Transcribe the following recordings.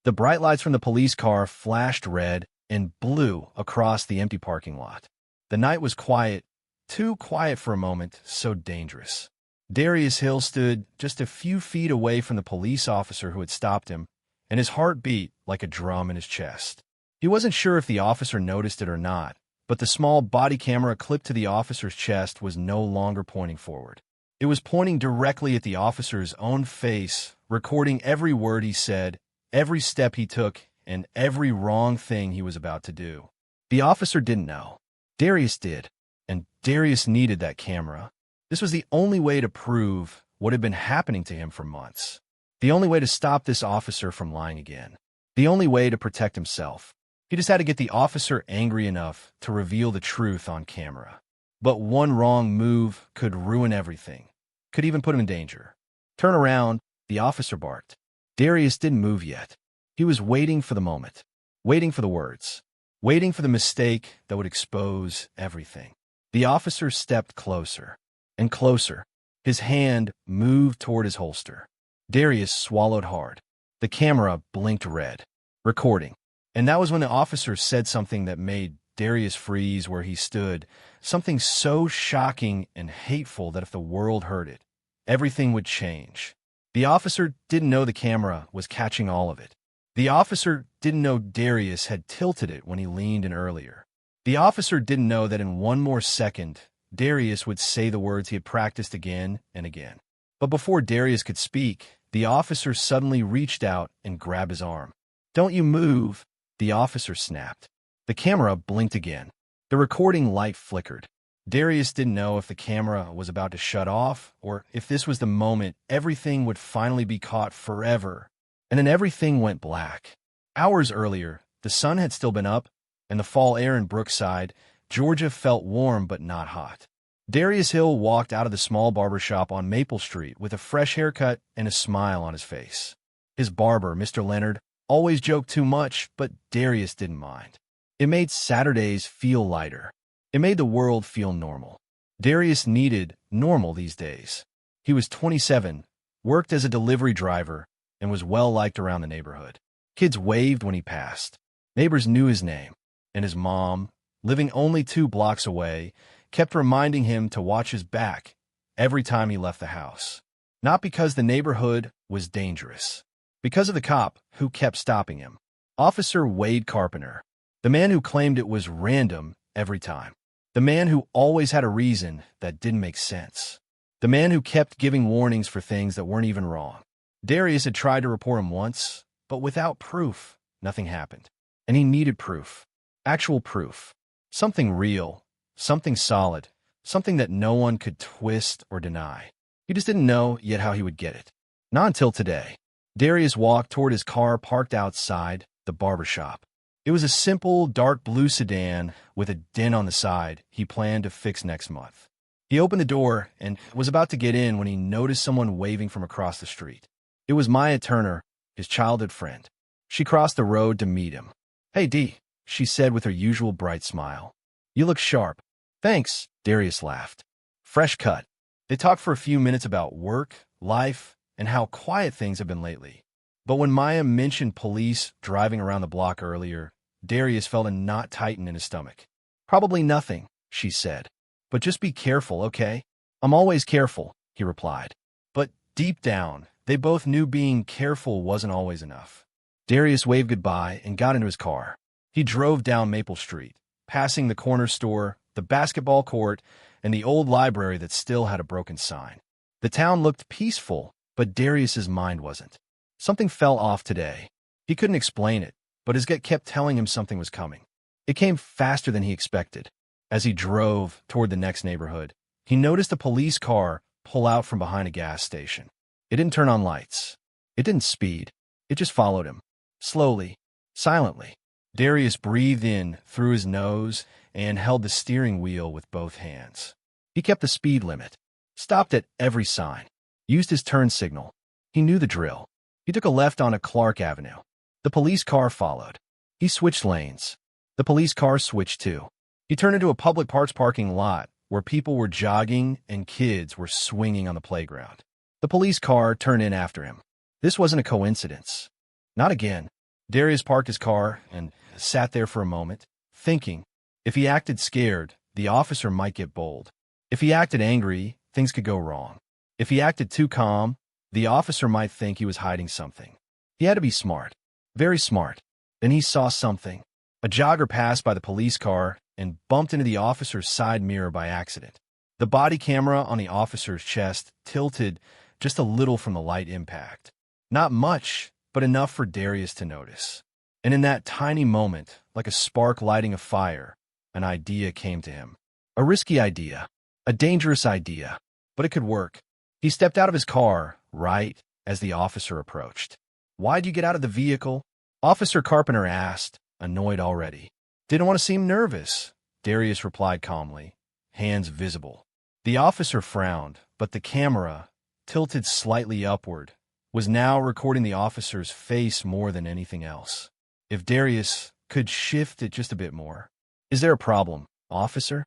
The bright lights from the police car flashed red and blue across the empty parking lot. The night was quiet, too quiet for a moment, so dangerous. Darius Hill stood just a few feet away from the police officer who had stopped him, and his heart beat like a drum in his chest. He wasn't sure if the officer noticed it or not, but the small body camera clipped to the officer's chest was no longer pointing forward. It was pointing directly at the officer's own face, recording every word he said, every step he took, and every wrong thing he was about to do. The officer didn't know. Darius did, and Darius needed that camera. This was the only way to prove what had been happening to him for months. The only way to stop this officer from lying again. The only way to protect himself. He just had to get the officer angry enough to reveal the truth on camera. But one wrong move could ruin everything. Could even put him in danger. "Turn around," the officer barked. Darius didn't move yet. He was waiting for the moment. Waiting for the words. Waiting for the mistake that would expose everything. The officer stepped closer and closer. His hand moved toward his holster. Darius swallowed hard. The camera blinked red. Recording. And that was when the officer said something that made Darius freeze where he stood, something so shocking and hateful that if the world heard it, everything would change. The officer didn't know the camera was catching all of it. The officer didn't know Darius had tilted it when he leaned in earlier. The officer didn't know that in one more second, Darius would say the words he had practiced again and again. But before Darius could speak, the officer suddenly reached out and grabbed his arm. "Don't you move," the officer snapped. The camera blinked again. The recording light flickered. Darius didn't know if the camera was about to shut off or if this was the moment everything would finally be caught forever. And then everything went black. Hours earlier, the sun had still been up, and the fall air in Brookside, Georgia felt warm but not hot. Darius Hill walked out of the small barber shop on Maple Street with a fresh haircut and a smile on his face. His barber, Mr. Leonard, always joked too much, but Darius didn't mind. It made Saturdays feel lighter. It made the world feel normal. Darius needed normal these days. He was 27, worked as a delivery driver, and was well-liked around the neighborhood. Kids waved when he passed. Neighbors knew his name, and his mom, living only 2 blocks away, kept reminding him to watch his back every time he left the house. Not because the neighborhood was dangerous. Because of the cop who kept stopping him. Officer Wade Carpenter. The man who claimed it was random every time. The man who always had a reason that didn't make sense. The man who kept giving warnings for things that weren't even wrong. Darius had tried to report him once, but without proof, nothing happened. And he needed proof. Actual proof. Something real. Something solid. Something that no one could twist or deny. He just didn't know yet how he would get it. Not until today. Darius walked toward his car parked outside the barber shop. It was a simple, dark blue sedan with a dent on the side he planned to fix next month. He opened the door and was about to get in when he noticed someone waving from across the street. It was Maya Turner, his childhood friend. She crossed the road to meet him. "Hey, Dee," she said with her usual bright smile. "You look sharp." "Thanks," Darius laughed. Fresh cut. They talked for a few minutes about work, life, and how quiet things have been lately. But when Maya mentioned police driving around the block earlier, Darius felt a knot tighten in his stomach. "Probably nothing," she said. "But just be careful, okay?" "I'm always careful," he replied. But deep down, they both knew being careful wasn't always enough. Darius waved goodbye and got into his car. He drove down Maple Street, passing the corner store, the basketball court, and the old library that still had a broken sign. The town looked peaceful, but Darius's mind wasn't. Something fell off today. He couldn't explain it, but his gut kept telling him something was coming. It came faster than he expected. As he drove toward the next neighborhood, he noticed a police car pull out from behind a gas station. It didn't turn on lights. It didn't speed. It just followed him. Slowly, silently. Darius breathed in through his nose and held the steering wheel with both hands. He kept the speed limit, stopped at every sign, used his turn signal. He knew the drill. He took a left onto Clark Avenue. The police car followed. He switched lanes. The police car switched too. He turned into a public parks parking lot where people were jogging and kids were swinging on the playground. The police car turned in after him. This wasn't a coincidence. Not again. Darius parked his car and sat there for a moment, thinking. If he acted scared, the officer might get bold. If he acted angry, things could go wrong. If he acted too calm, the officer might think he was hiding something. He had to be smart. Very smart. Then he saw something. A jogger passed by the police car and bumped into the officer's side mirror by accident. The body camera on the officer's chest tilted just a little from the light impact. Not much, but enough for Darius to notice. And in that tiny moment, like a spark lighting a fire, an idea came to him. A risky idea. A dangerous idea. But it could work. He stepped out of his car, right as the officer approached. "Why'd you get out of the vehicle?" Officer Carpenter asked, annoyed already. "Didn't want to seem nervous," Darius replied calmly, hands visible. The officer frowned, but the camera, tilted slightly upward, was now recording the officer's face more than anything else. If Darius could shift it just a bit more. "Is there a problem, officer?"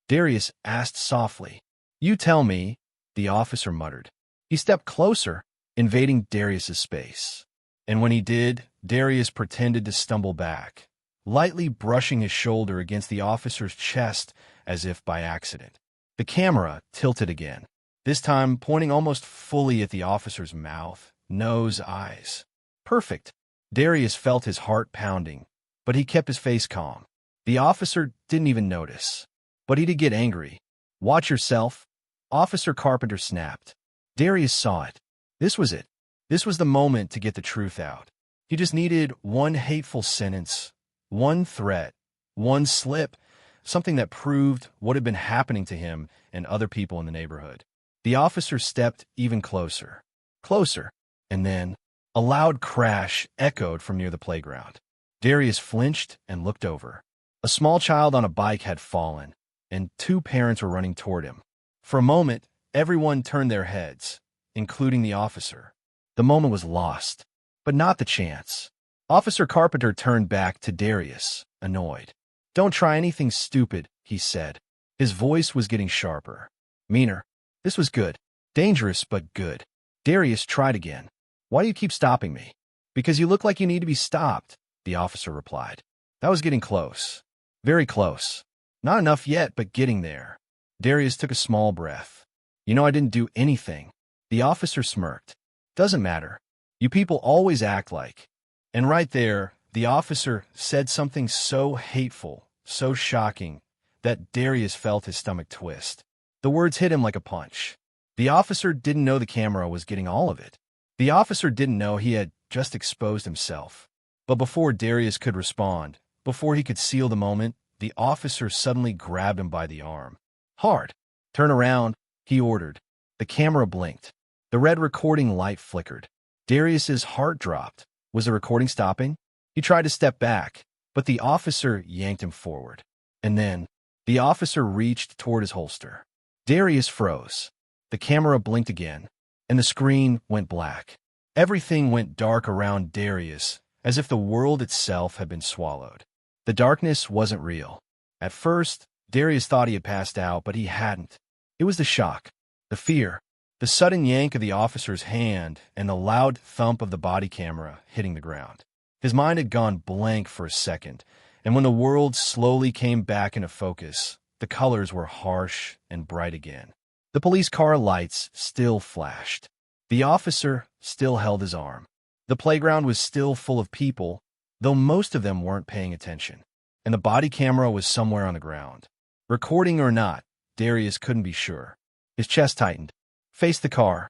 Darius asked softly. "You tell me," the officer muttered. He stepped closer, invading Darius's space. And when he did, Darius pretended to stumble back, lightly brushing his shoulder against the officer's chest as if by accident. The camera tilted again, this time pointing almost fully at the officer's mouth, nose, eyes. Perfect. Darius felt his heart pounding, but he kept his face calm. The officer didn't even notice. But he did get angry. "Watch yourself," Officer Carpenter snapped. Darius saw it. This was it. This was the moment to get the truth out. He just needed one hateful sentence, one threat, one slip, something that proved what had been happening to him and other people in the neighborhood. The officer stepped even closer. Closer. And then a loud crash echoed from near the playground. Darius flinched and looked over. A small child on a bike had fallen, and two parents were running toward him. For a moment, everyone turned their heads, including the officer. The moment was lost, but not the chance. Officer Carpenter turned back to Darius, annoyed. "Don't try anything stupid," he said. His voice was getting sharper. Meaner. This was good. Dangerous, but good. Darius tried again. "Why do you keep stopping me?" "Because you look like you need to be stopped," the officer replied. That was getting close. Very close. Not enough yet, but getting there. Darius took a small breath. "You know I didn't do anything." The officer smirked. "Doesn't matter. You people always act like." And right there, the officer said something so hateful, so shocking, that Darius felt his stomach twist. The words hit him like a punch. The officer didn't know the camera was getting all of it. The officer didn't know he had just exposed himself. But before Darius could respond, before he could seal the moment, the officer suddenly grabbed him by the arm. Hard. "Turn around," he ordered. The camera blinked. The red recording light flickered. Darius's heart dropped. Was the recording stopping? He tried to step back, but the officer yanked him forward. And then, the officer reached toward his holster. Darius froze. The camera blinked again, and the screen went black. Everything went dark around Darius, as if the world itself had been swallowed. The darkness wasn't real. At first, Darius thought he had passed out, but he hadn't. It was the shock, the fear, the sudden yank of the officer's hand, and the loud thump of the body camera hitting the ground. His mind had gone blank for a second, and when the world slowly came back into focus, the colors were harsh and bright again. The police car lights still flashed. The officer still held his arm. The playground was still full of people, though most of them weren't paying attention. And the body camera was somewhere on the ground. Recording or not, Darius couldn't be sure. His chest tightened. "Face the car,"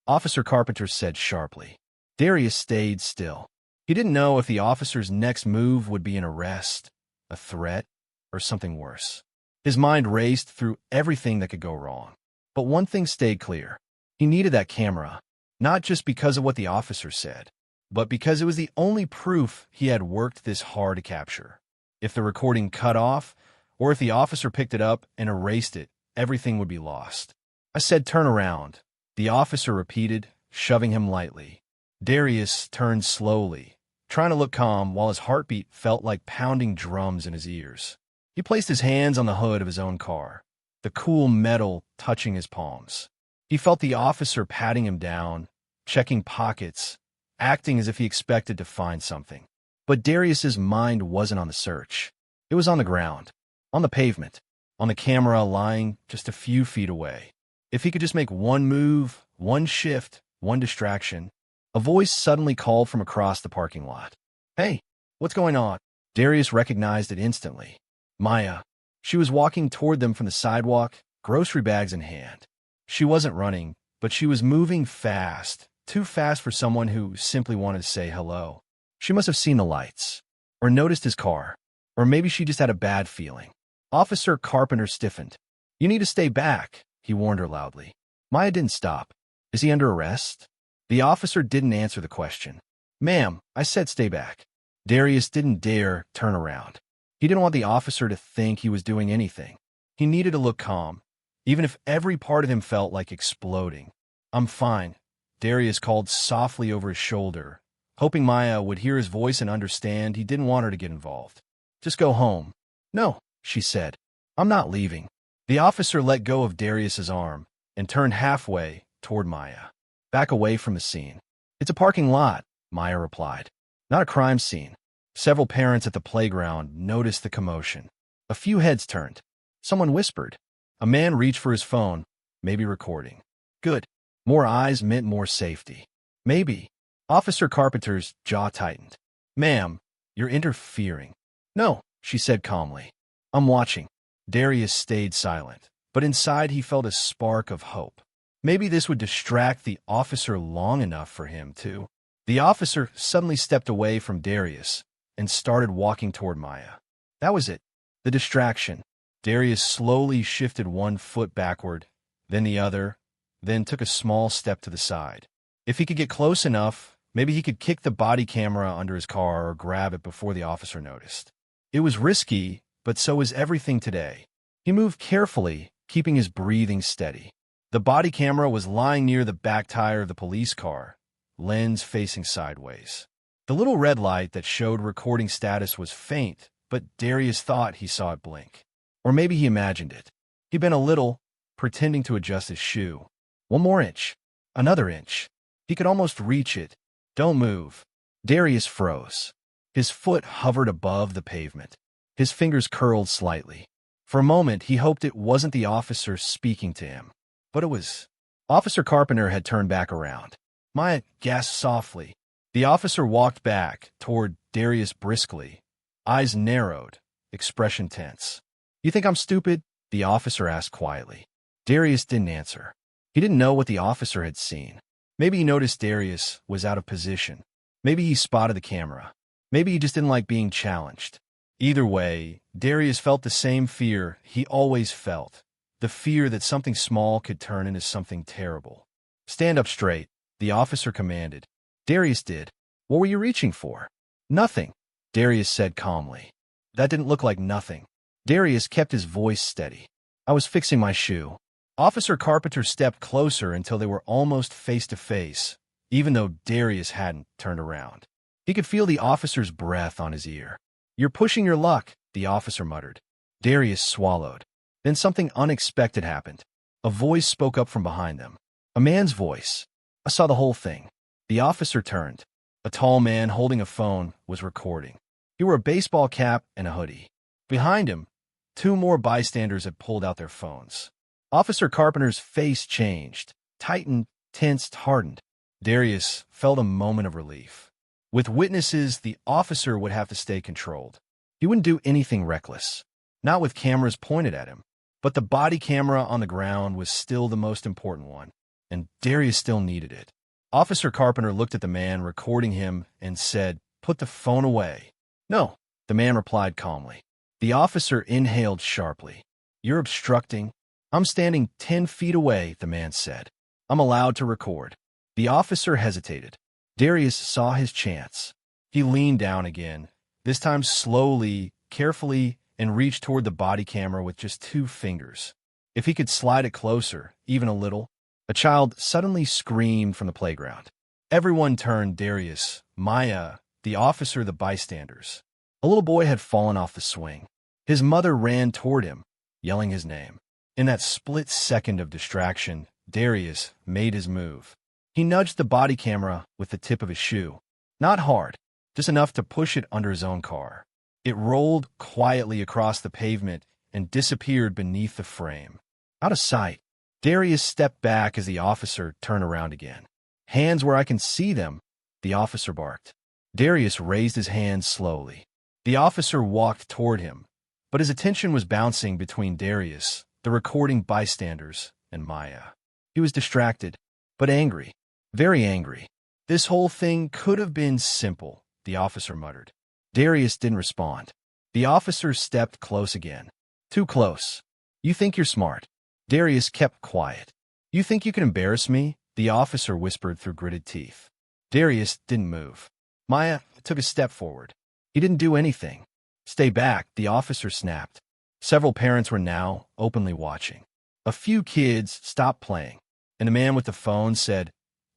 Officer Carpenter said sharply. Darius stayed still. He didn't know if the officer's next move would be an arrest, a threat, or something worse. His mind raced through everything that could go wrong. But one thing stayed clear. He needed that camera, not just because of what the officer said, but because it was the only proof he had worked this hard to capture. If the recording cut off, or if the officer picked it up and erased it, everything would be lost. "I said turn around," the officer repeated, shoving him lightly. Darius turned slowly, trying to look calm while his heartbeat felt like pounding drums in his ears. He placed his hands on the hood of his own car, the cool metal touching his palms. He felt the officer patting him down, checking pockets, acting as if he expected to find something. But Darius's mind wasn't on the search. It was on the ground, on the pavement, on the camera lying just a few feet away. If he could just make one move, one shift, one distraction. A voice suddenly called from across the parking lot. "Hey, what's going on?" Darius recognized it instantly. Maya. She was walking toward them from the sidewalk, grocery bags in hand. She wasn't running, but she was moving fast, too fast for someone who simply wanted to say hello. She must have seen the lights, or noticed his car, or maybe she just had a bad feeling. Officer Carpenter stiffened. "You need to stay back," he warned her loudly. Maya didn't stop. "Is he under arrest?" The officer didn't answer the question. "Ma'am, I said stay back." Darius didn't dare turn around. He didn't want the officer to think he was doing anything. He needed to look calm, even if every part of him felt like exploding. "I'm fine," Darius called softly over his shoulder, hoping Maya would hear his voice and understand he didn't want her to get involved. "Just go home." "No," she said. "I'm not leaving." The officer let go of Darius's arm and turned halfway toward Maya. "Back away from the scene." "It's a parking lot," Maya replied. "Not a crime scene." Several parents at the playground noticed the commotion. A few heads turned. Someone whispered. A man reached for his phone, maybe recording. Good. More eyes meant more safety. Maybe. Officer Carpenter's jaw tightened. "Ma'am, you're interfering." "No," she said calmly. "I'm watching." Darius stayed silent, but inside he felt a spark of hope. Maybe this would distract the officer long enough for him to. The officer suddenly stepped away from Darius and started walking toward Maya. That was it. The distraction. Darius slowly shifted one foot backward, then the other, then took a small step to the side. If he could get close enough, maybe he could kick the body camera under his car or grab it before the officer noticed. It was risky, but so was everything today. He moved carefully, keeping his breathing steady. The body camera was lying near the back tire of the police car, lens facing sideways. The little red light that showed recording status was faint, but Darius thought he saw it blink. Or maybe he imagined it. He bent a little, pretending to adjust his shoe. One more inch. Another inch. He could almost reach it. "Don't move." Darius froze. His foot hovered above the pavement. His fingers curled slightly. For a moment, he hoped it wasn't the officer speaking to him. But it was. Officer Carpenter had turned back around. Maya gasped softly. The officer walked back toward Darius briskly, eyes narrowed, expression tense. "You think I'm stupid?" the officer asked quietly. Darius didn't answer. He didn't know what the officer had seen. Maybe he noticed Darius was out of position. Maybe he spotted the camera. Maybe he just didn't like being challenged. Either way, Darius felt the same fear he always felt. The fear that something small could turn into something terrible. "Stand up straight," the officer commanded. Darius did. "What were you reaching for?" "Nothing," Darius said calmly. That didn't look like nothing. Darius kept his voice steady. "I was fixing my shoe." Officer Carpenter stepped closer until they were almost face to face, even though Darius hadn't turned around. He could feel the officer's breath on his ear. "You're pushing your luck," the officer muttered. Darius swallowed. Then something unexpected happened. A voice spoke up from behind them. A man's voice. I saw the whole thing. The officer turned. A tall man holding a phone was recording. He wore a baseball cap and a hoodie. Behind him, two more bystanders had pulled out their phones. Officer Carpenter's face changed, tightened, tensed, hardened. Darius felt a moment of relief. With witnesses, the officer would have to stay controlled. He wouldn't do anything reckless, not with cameras pointed at him. But the body camera on the ground was still the most important one, and Darius still needed it. Officer Carpenter looked at the man recording him and said, "Put the phone away." "No," the man replied calmly. The officer inhaled sharply. "You're obstructing." "I'm standing 10 feet away," the man said. "I'm allowed to record." The officer hesitated. Darius saw his chance. He leaned down again, this time slowly, carefully, and reached toward the body camera with just 2 fingers. If he could slide it closer, even a little. A child suddenly screamed from the playground. Everyone turned. Darius, Maya, the officer, the bystanders. A little boy had fallen off the swing. His mother ran toward him, yelling his name. In that split second of distraction, Darius made his move. He nudged the body camera with the tip of his shoe. Not hard, just enough to push it under his own car. It rolled quietly across the pavement and disappeared beneath the frame. Out of sight, Darius stepped back as the officer turned around again. "Hands where I can see them," the officer barked. Darius raised his hands slowly. The officer walked toward him, but his attention was bouncing between Darius, the recording bystanders, and Maya. He was distracted, but angry, very angry. "This whole thing could have been simple," the officer muttered. Darius didn't respond. The officer stepped close again. "Too close. You think you're smart." Darius kept quiet. "You think you can embarrass me?" the officer whispered through gritted teeth. Darius didn't move. Maya took a step forward. He didn't do anything. "Stay back," the officer snapped. Several parents were now openly watching. A few kids stopped playing, and the man with the phone said,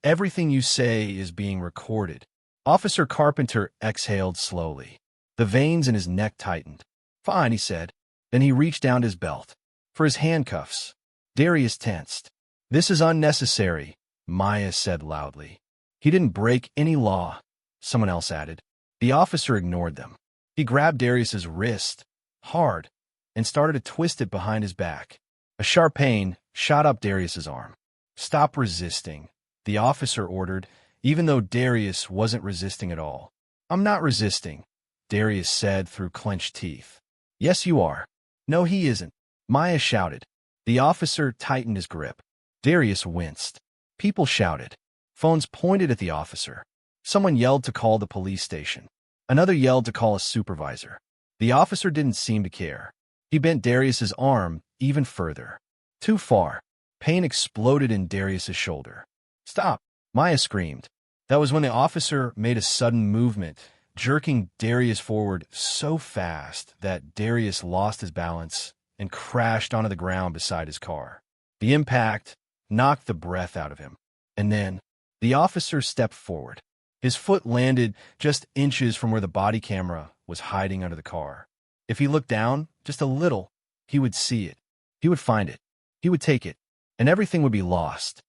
"Everything you say is being recorded." Officer Carpenter exhaled slowly. The veins in his neck tightened. "Fine," he said. Then he reached down to his belt. For his handcuffs. Darius tensed. "This is unnecessary," Maya said loudly. "He didn't break any law," someone else added. The officer ignored them. He grabbed Darius's wrist, hard, and started to twist it behind his back. A sharp pain shot up Darius's arm. "Stop resisting," the officer ordered, even though Darius wasn't resisting at all. "I'm not resisting," Darius said through clenched teeth. "Yes, you are." "No, he isn't," Maya shouted. The officer tightened his grip. Darius winced. People shouted. Phones pointed at the officer. Someone yelled to call the police station. Another yelled to call a supervisor. The officer didn't seem to care. He bent Darius's arm even further. Too far. Pain exploded in Darius's shoulder. "Stop!" Maya screamed. That was when the officer made a sudden movement, jerking Darius forward so fast that Darius lost his balance and crashed onto the ground beside his car. The impact knocked the breath out of him. And then, the officer stepped forward. His foot landed just inches from where the body camera was hiding under the car. If he looked down just a little, he would see it. He would find it. He would take it. And everything would be lost.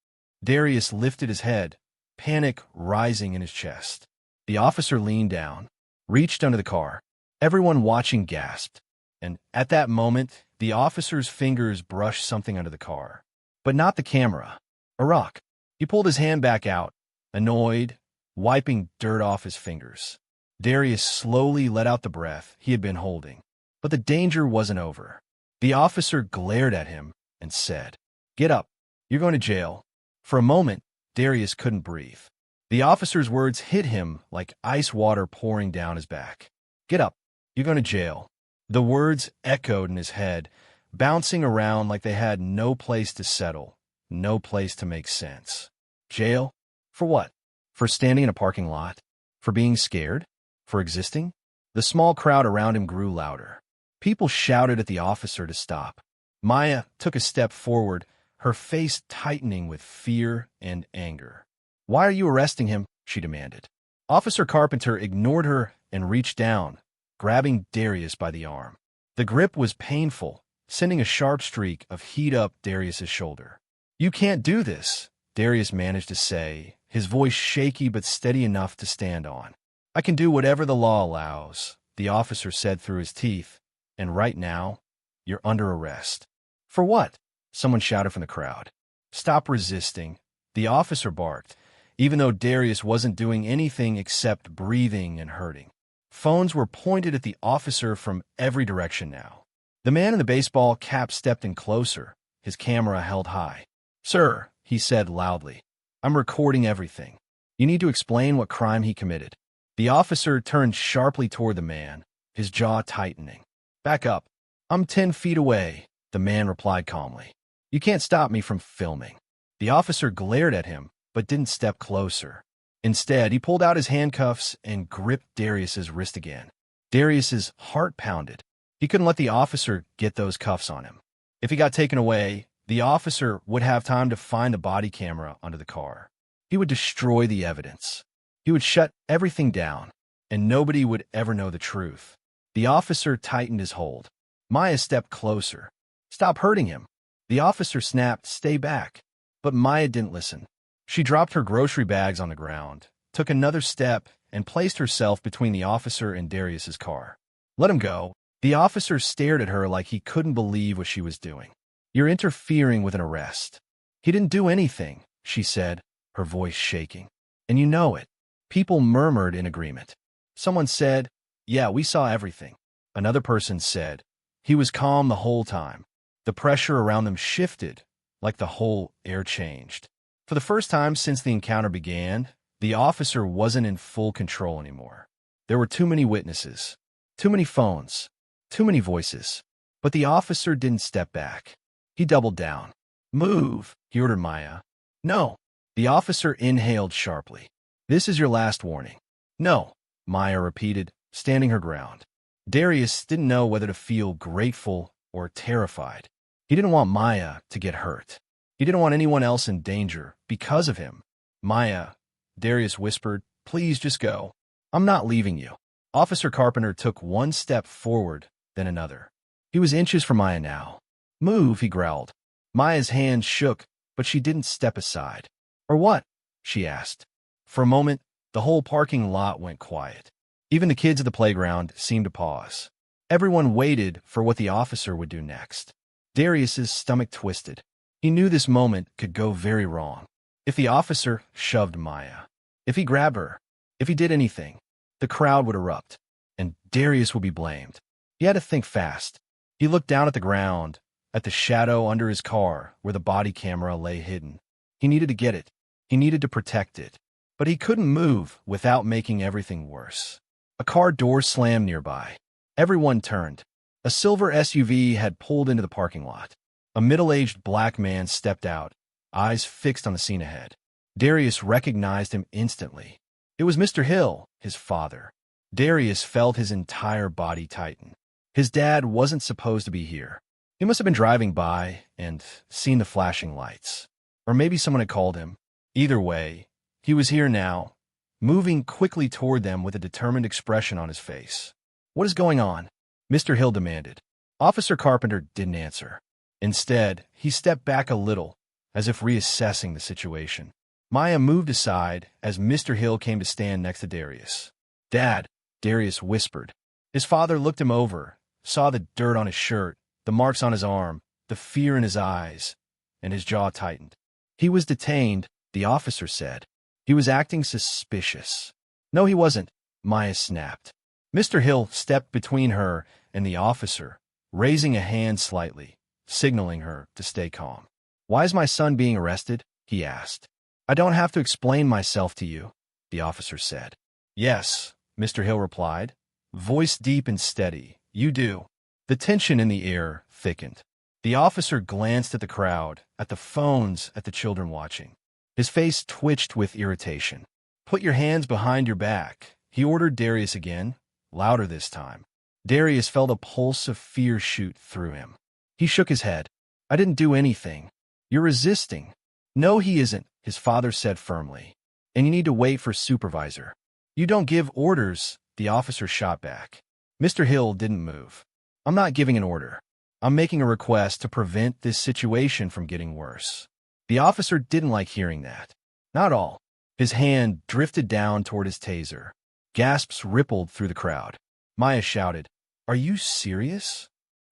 Darius lifted his head, panic rising in his chest. The officer leaned down, reached under the car. Everyone watching gasped. And at that moment, the officer's fingers brushed something under the car. But not the camera. A rock. He pulled his hand back out, annoyed, wiping dirt off his fingers. Darius slowly let out the breath he had been holding. But the danger wasn't over. The officer glared at him and said, "Get up. You're going to jail." For a moment, Darius couldn't breathe. The officer's words hit him like ice water pouring down his back. "Get up. You're going to jail." The words echoed in his head, bouncing around like they had no place to settle, no place to make sense. Jail? For what? For standing in a parking lot? For being scared? For existing? The small crowd around him grew louder. People shouted at the officer to stop. Maya took a step forward, her face tightening with fear and anger. "Why are you arresting him?" she demanded. Officer Carpenter ignored her and reached down, grabbing Darius by the arm. The grip was painful, sending a sharp streak of heat up Darius's shoulder. "You can't do this," Darius managed to say, his voice shaky but steady enough to stand on. "I can do whatever the law allows," the officer said through his teeth, "and right now, you're under arrest." "For what?" someone shouted from the crowd. "Stop resisting," the officer barked, even though Darius wasn't doing anything except breathing and hurting. Phones were pointed at the officer from every direction now. The man in the baseball cap stepped in closer, his camera held high. "Sir," he said loudly, "I'm recording everything. You need to explain what crime he committed." The officer turned sharply toward the man, his jaw tightening. "Back up. I'm 10 feet away," the man replied calmly. "You can't stop me from filming." The officer glared at him, but didn't step closer. Instead, he pulled out his handcuffs and gripped Darius's wrist again. Darius's heart pounded. He couldn't let the officer get those cuffs on him. If he got taken away, the officer would have time to find the body camera under the car. He would destroy the evidence. He would shut everything down, and nobody would ever know the truth. The officer tightened his hold. Maya stepped closer. "Stop hurting him." The officer snapped, "Stay back." But Maya didn't listen. She dropped her grocery bags on the ground, took another step, and placed herself between the officer and Darius's car. "Let him go." The officer stared at her like he couldn't believe what she was doing. "You're interfering with an arrest." "He didn't do anything," she said, her voice shaking. "And you know it." People murmured in agreement. Someone said, "Yeah, we saw everything." Another person said, "He was calm the whole time." The pressure around them shifted, like the whole air changed. For the first time since the encounter began, the officer wasn't in full control anymore. There were too many witnesses, too many phones, too many voices. But the officer didn't step back. He doubled down. "Move," he ordered Maya. "No." The officer inhaled sharply. "This is your last warning." "No," Maya repeated, standing her ground. Darius didn't know whether to feel grateful or terrified. He didn't want Maya to get hurt. He didn't want anyone else in danger because of him. "Maya," Darius whispered, "please just go. I'm not leaving you." Officer Carpenter took one step forward, then another. He was inches from Maya now. "Move," he growled. Maya's hand shook, but she didn't step aside. "Or what?" she asked. For a moment, the whole parking lot went quiet. Even the kids at the playground seemed to pause. Everyone waited for what the officer would do next. Darius's stomach twisted. He knew this moment could go very wrong. If the officer shoved Maya, if he grabbed her, if he did anything, the crowd would erupt, and Darius would be blamed. He had to think fast. He looked down at the ground, at the shadow under his car where the body camera lay hidden. He needed to get it. He needed to protect it. But he couldn't move without making everything worse. A car door slammed nearby. Everyone turned. A silver SUV had pulled into the parking lot. A middle-aged black man stepped out, eyes fixed on the scene ahead. Darius recognized him instantly. It was Mr. Hill, his father. Darius felt his entire body tighten. His dad wasn't supposed to be here. He must have been driving by and seen the flashing lights. Or maybe someone had called him. Either way, he was here now, moving quickly toward them with a determined expression on his face. "What is going on?" Mr. Hill demanded. Officer Carpenter didn't answer. Instead, he stepped back a little, as if reassessing the situation. Maya moved aside as Mr. Hill came to stand next to Darius. "Dad," Darius whispered. His father looked him over, saw the dirt on his shirt, the marks on his arm, the fear in his eyes, and his jaw tightened. "He was detained," the officer said. "He was acting suspicious." "No, he wasn't," Maya snapped. Mr. Hill stepped between her and the officer, raising a hand slightly, signaling her to stay calm. "Why is my son being arrested?" he asked. "I don't have to explain myself to you," the officer said. "Yes," Mr. Hill replied, voice deep and steady. "You do." The tension in the air thickened. The officer glanced at the crowd, at the phones, at the children watching. His face twitched with irritation. "Put your hands behind your back," he ordered Darius again, louder this time. Darius felt a pulse of fear shoot through him. He shook his head. "I didn't do anything. You're resisting." "No, he isn't," his father said firmly. "And you need to wait for supervisor." "You don't give orders," the officer shot back. Mr. Hill didn't move. "I'm not giving an order. I'm making a request to prevent this situation from getting worse." The officer didn't like hearing that. Not all. His hand drifted down toward his taser. Gasps rippled through the crowd. Maya shouted, "Are you serious?"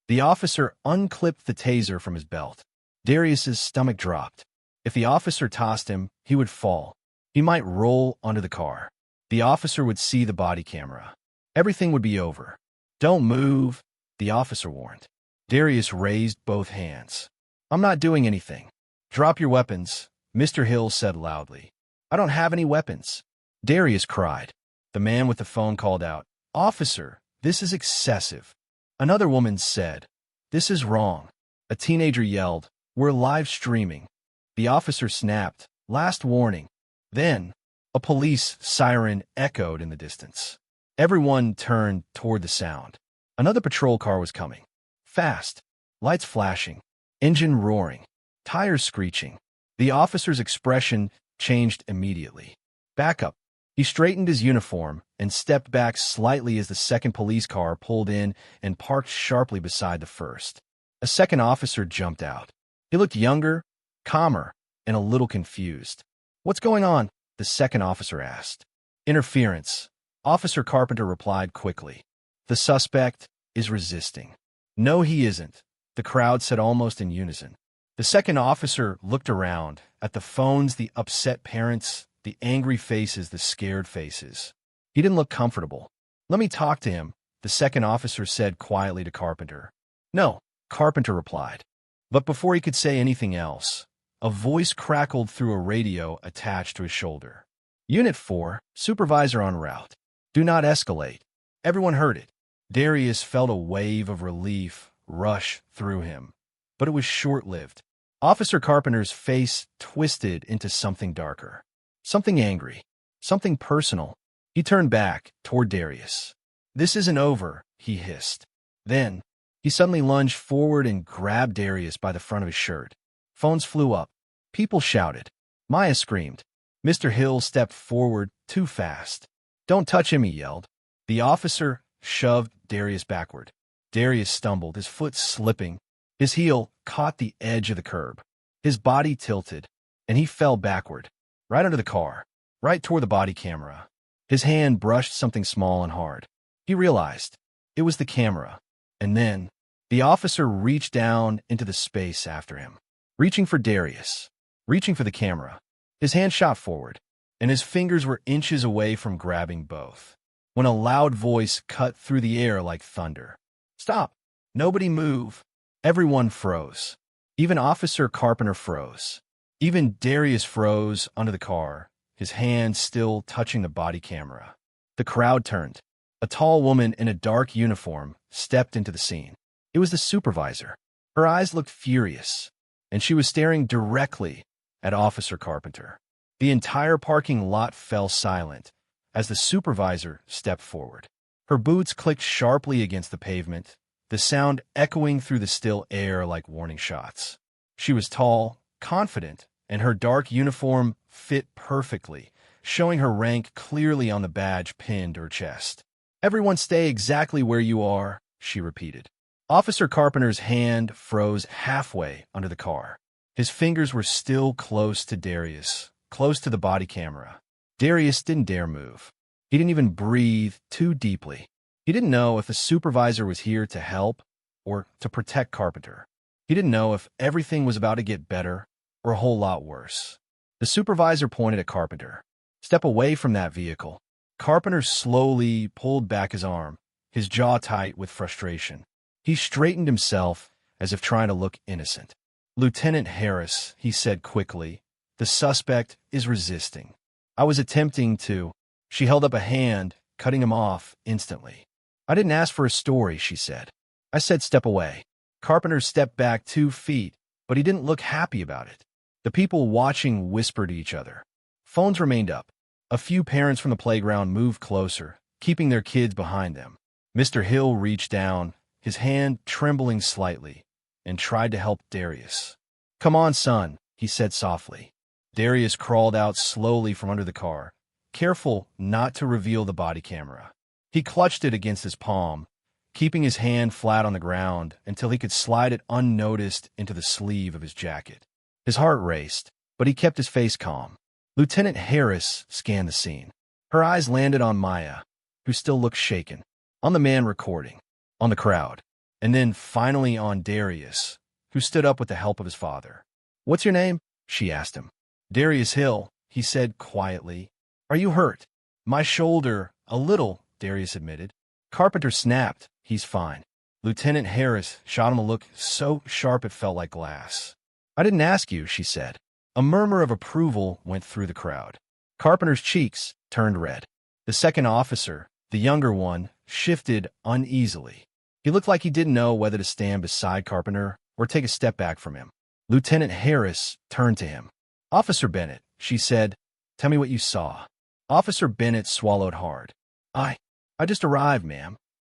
The officer unclipped the taser from his belt. Darius's stomach dropped. If the officer tossed him, he would fall. He might roll onto the car. The officer would see the body camera. Everything would be over. "Don't move," the officer warned. Darius raised both hands. "I'm not doing anything." "Drop your weapons," Mr. Hill said loudly. "I don't have any weapons." Darius cried. The man with the phone called out, "Officer, this is excessive." Another woman said, "This is wrong." A teenager yelled, "We're live streaming." The officer snapped, "Last warning." Then, a police siren echoed in the distance. Everyone turned toward the sound. Another patrol car was coming. Fast. Lights flashing. Engine roaring. Tires screeching. The officer's expression changed immediately. "Back up." He straightened his uniform and stepped back slightly as the second police car pulled in and parked sharply beside the first. A second officer jumped out. He looked younger, calmer, and a little confused. "What's going on?" the second officer asked. "Interference," Officer Carpenter replied quickly. The suspect is resisting. No, he isn't, the crowd said almost in unison. The second officer looked around at the phones, the upset parents, the angry faces, the scared faces. He didn't look comfortable. Let me talk to him, the second officer said quietly to Carpenter. No, Carpenter replied. But before he could say anything else, a voice crackled through a radio attached to his shoulder. Unit 4, supervisor en route. Do not escalate. Everyone heard it. Darius felt a wave of relief rush through him, but it was short-lived. Officer Carpenter's face twisted into something darker, something angry, something personal. He turned back toward Darius. This isn't over, he hissed. Then, he suddenly lunged forward and grabbed Darius by the front of his shirt. Phones flew up. People shouted. Maya screamed. Mr. Hill stepped forward too fast. Don't touch him, he yelled. The officer shoved Darius backward. Darius stumbled, his foot slipping. His heel caught the edge of the curb. His body tilted, and he fell backward, right under the car, right toward the body camera. His hand brushed something small and hard. He realized it was the camera. And then, the officer reached down into the space after him, reaching for Darius, reaching for the camera. His hand shot forward, and his fingers were inches away from grabbing both, when a loud voice cut through the air like thunder. Stop! Nobody move! Everyone froze. Even Officer Carpenter froze. Even Darius froze under the car, his hand still touching the body camera. The crowd turned. A tall woman in a dark uniform stepped into the scene. It was the supervisor. Her eyes looked furious, and she was staring directly at Officer Carpenter. The entire parking lot fell silent as the supervisor stepped forward. Her boots clicked sharply against the pavement, the sound echoing through the still air like warning shots. She was tall, confident, and her dark uniform fit perfectly, showing her rank clearly on the badge pinned to her chest. Everyone stay exactly where you are, she repeated. Officer Carpenter's hand froze halfway under the car. His fingers were still close to Darius, close to the body camera. Darius didn't dare move. He didn't even breathe too deeply. He didn't know if the supervisor was here to help or to protect Carpenter. He didn't know if everything was about to get better or a whole lot worse. The supervisor pointed at Carpenter. Step away from that vehicle. Carpenter slowly pulled back his arm, his jaw tight with frustration. He straightened himself as if trying to look innocent. Lieutenant Harris, he said quickly, the suspect is resisting. I was attempting to. She held up a hand, cutting him off instantly. I didn't ask for a story, she said. I said step away. Carpenter stepped back 2 feet, but he didn't look happy about it. The people watching whispered to each other. Phones remained up. A few parents from the playground moved closer, keeping their kids behind them. Mr. Hill reached down, his hand trembling slightly, and tried to help Darius. Come on, son, he said softly. Darius crawled out slowly from under the car, careful not to reveal the body camera. He clutched it against his palm, keeping his hand flat on the ground until he could slide it unnoticed into the sleeve of his jacket. His heart raced, but he kept his face calm. Lieutenant Harris scanned the scene. Her eyes landed on Maya, who still looked shaken, on the man recording, on the crowd, and then finally on Darius, who stood up with the help of his father. What's your name? She asked him. Darius Hill, he said quietly. Are you hurt? My shoulder, a little, Darius admitted. Carpenter snapped. He's fine. Lieutenant Harris shot him a look so sharp it felt like glass. I didn't ask you, she said. A murmur of approval went through the crowd. Carpenter's cheeks turned red. The second officer, the younger one, shifted uneasily. He looked like he didn't know whether to stand beside Carpenter or take a step back from him. Lieutenant Harris turned to him. Officer Bennett, she said, tell me what you saw. Officer Bennett swallowed hard. I just arrived, ma'am.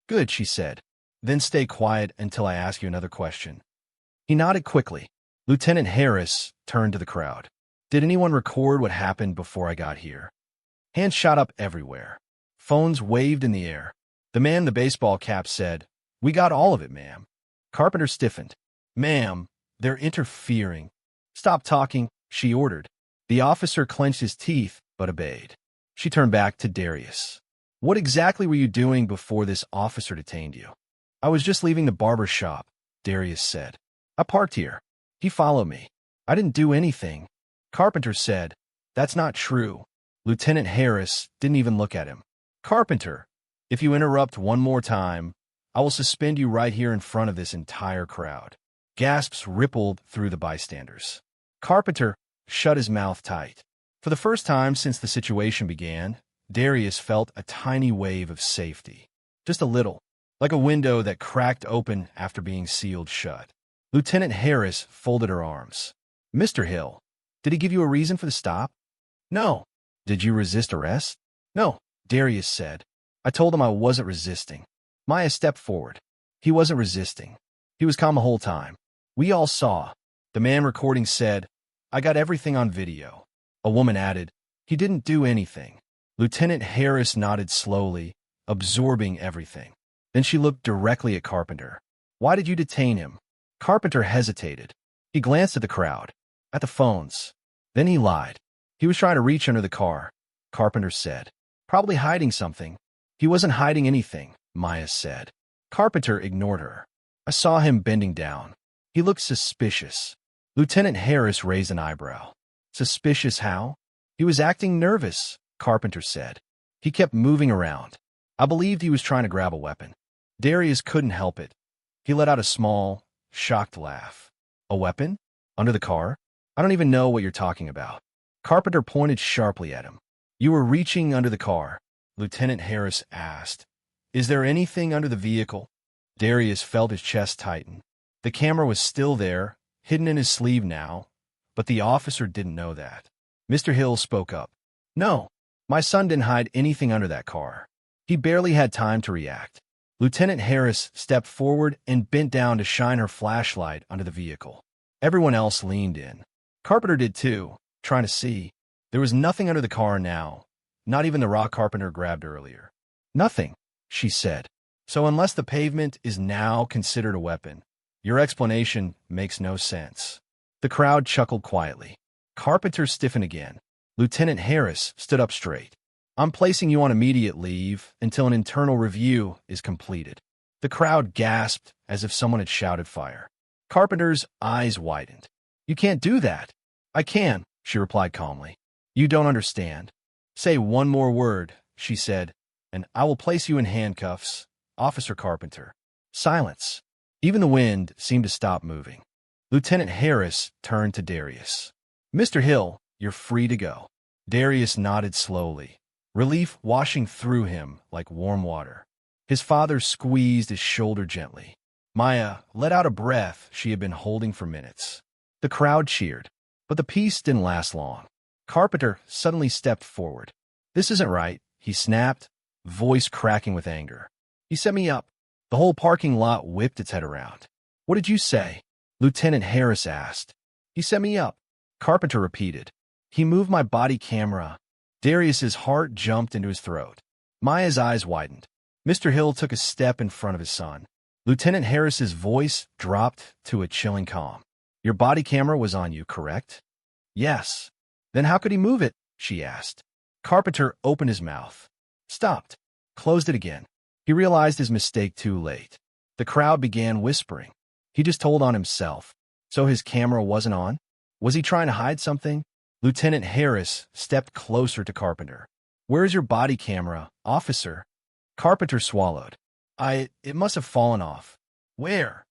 Good, she said. Then stay quiet until I ask you another question. He nodded quickly. Lieutenant Harris turned to the crowd. Did anyone record what happened before I got here? Hands shot up everywhere. Phones waved in the air. The man in the baseball cap said, We got all of it, ma'am. Carpenter stiffened. Ma'am, they're interfering. Stop talking, she ordered. The officer clenched his teeth, but obeyed. She turned back to Darius. What exactly were you doing before this officer detained you? I was just leaving the barber shop, Darius said. I parked here. He followed me. I didn't do anything. Carpenter said. That's not true. Lieutenant Harris didn't even look at him. Carpenter, if you interrupt one more time, I will suspend you right here in front of this entire crowd. Gasps rippled through the bystanders. Carpenter shut his mouth tight. For the first time since the situation began, Darius felt a tiny wave of safety. Just a little, like a window that cracked open after being sealed shut. Lieutenant Harris folded her arms. Mr. Hill, did he give you a reason for the stop? No. Did you resist arrest? No, Darius said. I told him I wasn't resisting. Maya stepped forward. He wasn't resisting. He was calm the whole time. We all saw. The man recording said, I got everything on video. A woman added, he didn't do anything. Lieutenant Harris nodded slowly, absorbing everything. Then she looked directly at Carpenter. Why did you detain him? Carpenter hesitated. He glanced at the crowd, at the phones. Then he lied. He was trying to reach under the car, Carpenter said. Probably hiding something. He wasn't hiding anything, Maya said. Carpenter ignored her. I saw him bending down. He looked suspicious. Lieutenant Harris raised an eyebrow. Suspicious how? He was acting nervous, Carpenter said. He kept moving around. I believed he was trying to grab a weapon. Darius couldn't help it. He let out a small, shocked laugh. A weapon? Under the car? I don't even know what you're talking about. Carpenter pointed sharply at him. You were reaching under the car, Lieutenant Harris asked. Is there anything under the vehicle? Darius felt his chest tighten. The camera was still there, hidden in his sleeve now, but the officer didn't know that. Mr. Hill spoke up. No, my son didn't hide anything under that car. He barely had time to react. Lieutenant Harris stepped forward and bent down to shine her flashlight under the vehicle. Everyone else leaned in. Carpenter did too, trying to see. There was nothing under the car now, not even the rock Carpenter grabbed earlier. Nothing, she said. So unless the pavement is now considered a weapon, your explanation makes no sense. The crowd chuckled quietly. Carpenter stiffened again. Lieutenant Harris stood up straight. I'm placing you on immediate leave until an internal review is completed. The crowd gasped as if someone had shouted fire. Carpenter's eyes widened. You can't do that. I can, she replied calmly. You don't understand. Say one more word, she said, and I will place you in handcuffs, Officer Carpenter. Silence. Even the wind seemed to stop moving. Lieutenant Harris turned to Darius. Mr. Hill, you're free to go. Darius nodded slowly, relief washing through him like warm water. His father squeezed his shoulder gently. Maya let out a breath she had been holding for minutes. The crowd cheered, but the peace didn't last long. Carpenter suddenly stepped forward. This isn't right, he snapped, voice cracking with anger. He set me up. The whole parking lot whipped its head around. What did you say? Lieutenant Harris asked. He set me up. Carpenter repeated. He moved my body camera. Darius's heart jumped into his throat. Maya's eyes widened. Mr. Hill took a step in front of his son. Lieutenant Harris's voice dropped to a chilling calm. Your body camera was on you, correct? Yes. Then how could he move it? She asked. Carpenter opened his mouth. Stopped. Closed it again. He realized his mistake too late. The crowd began whispering. He just told on himself. So his camera wasn't on? Was he trying to hide something? Lieutenant Harris stepped closer to Carpenter. Where's your body camera, officer? Carpenter swallowed. It must have fallen off. Where?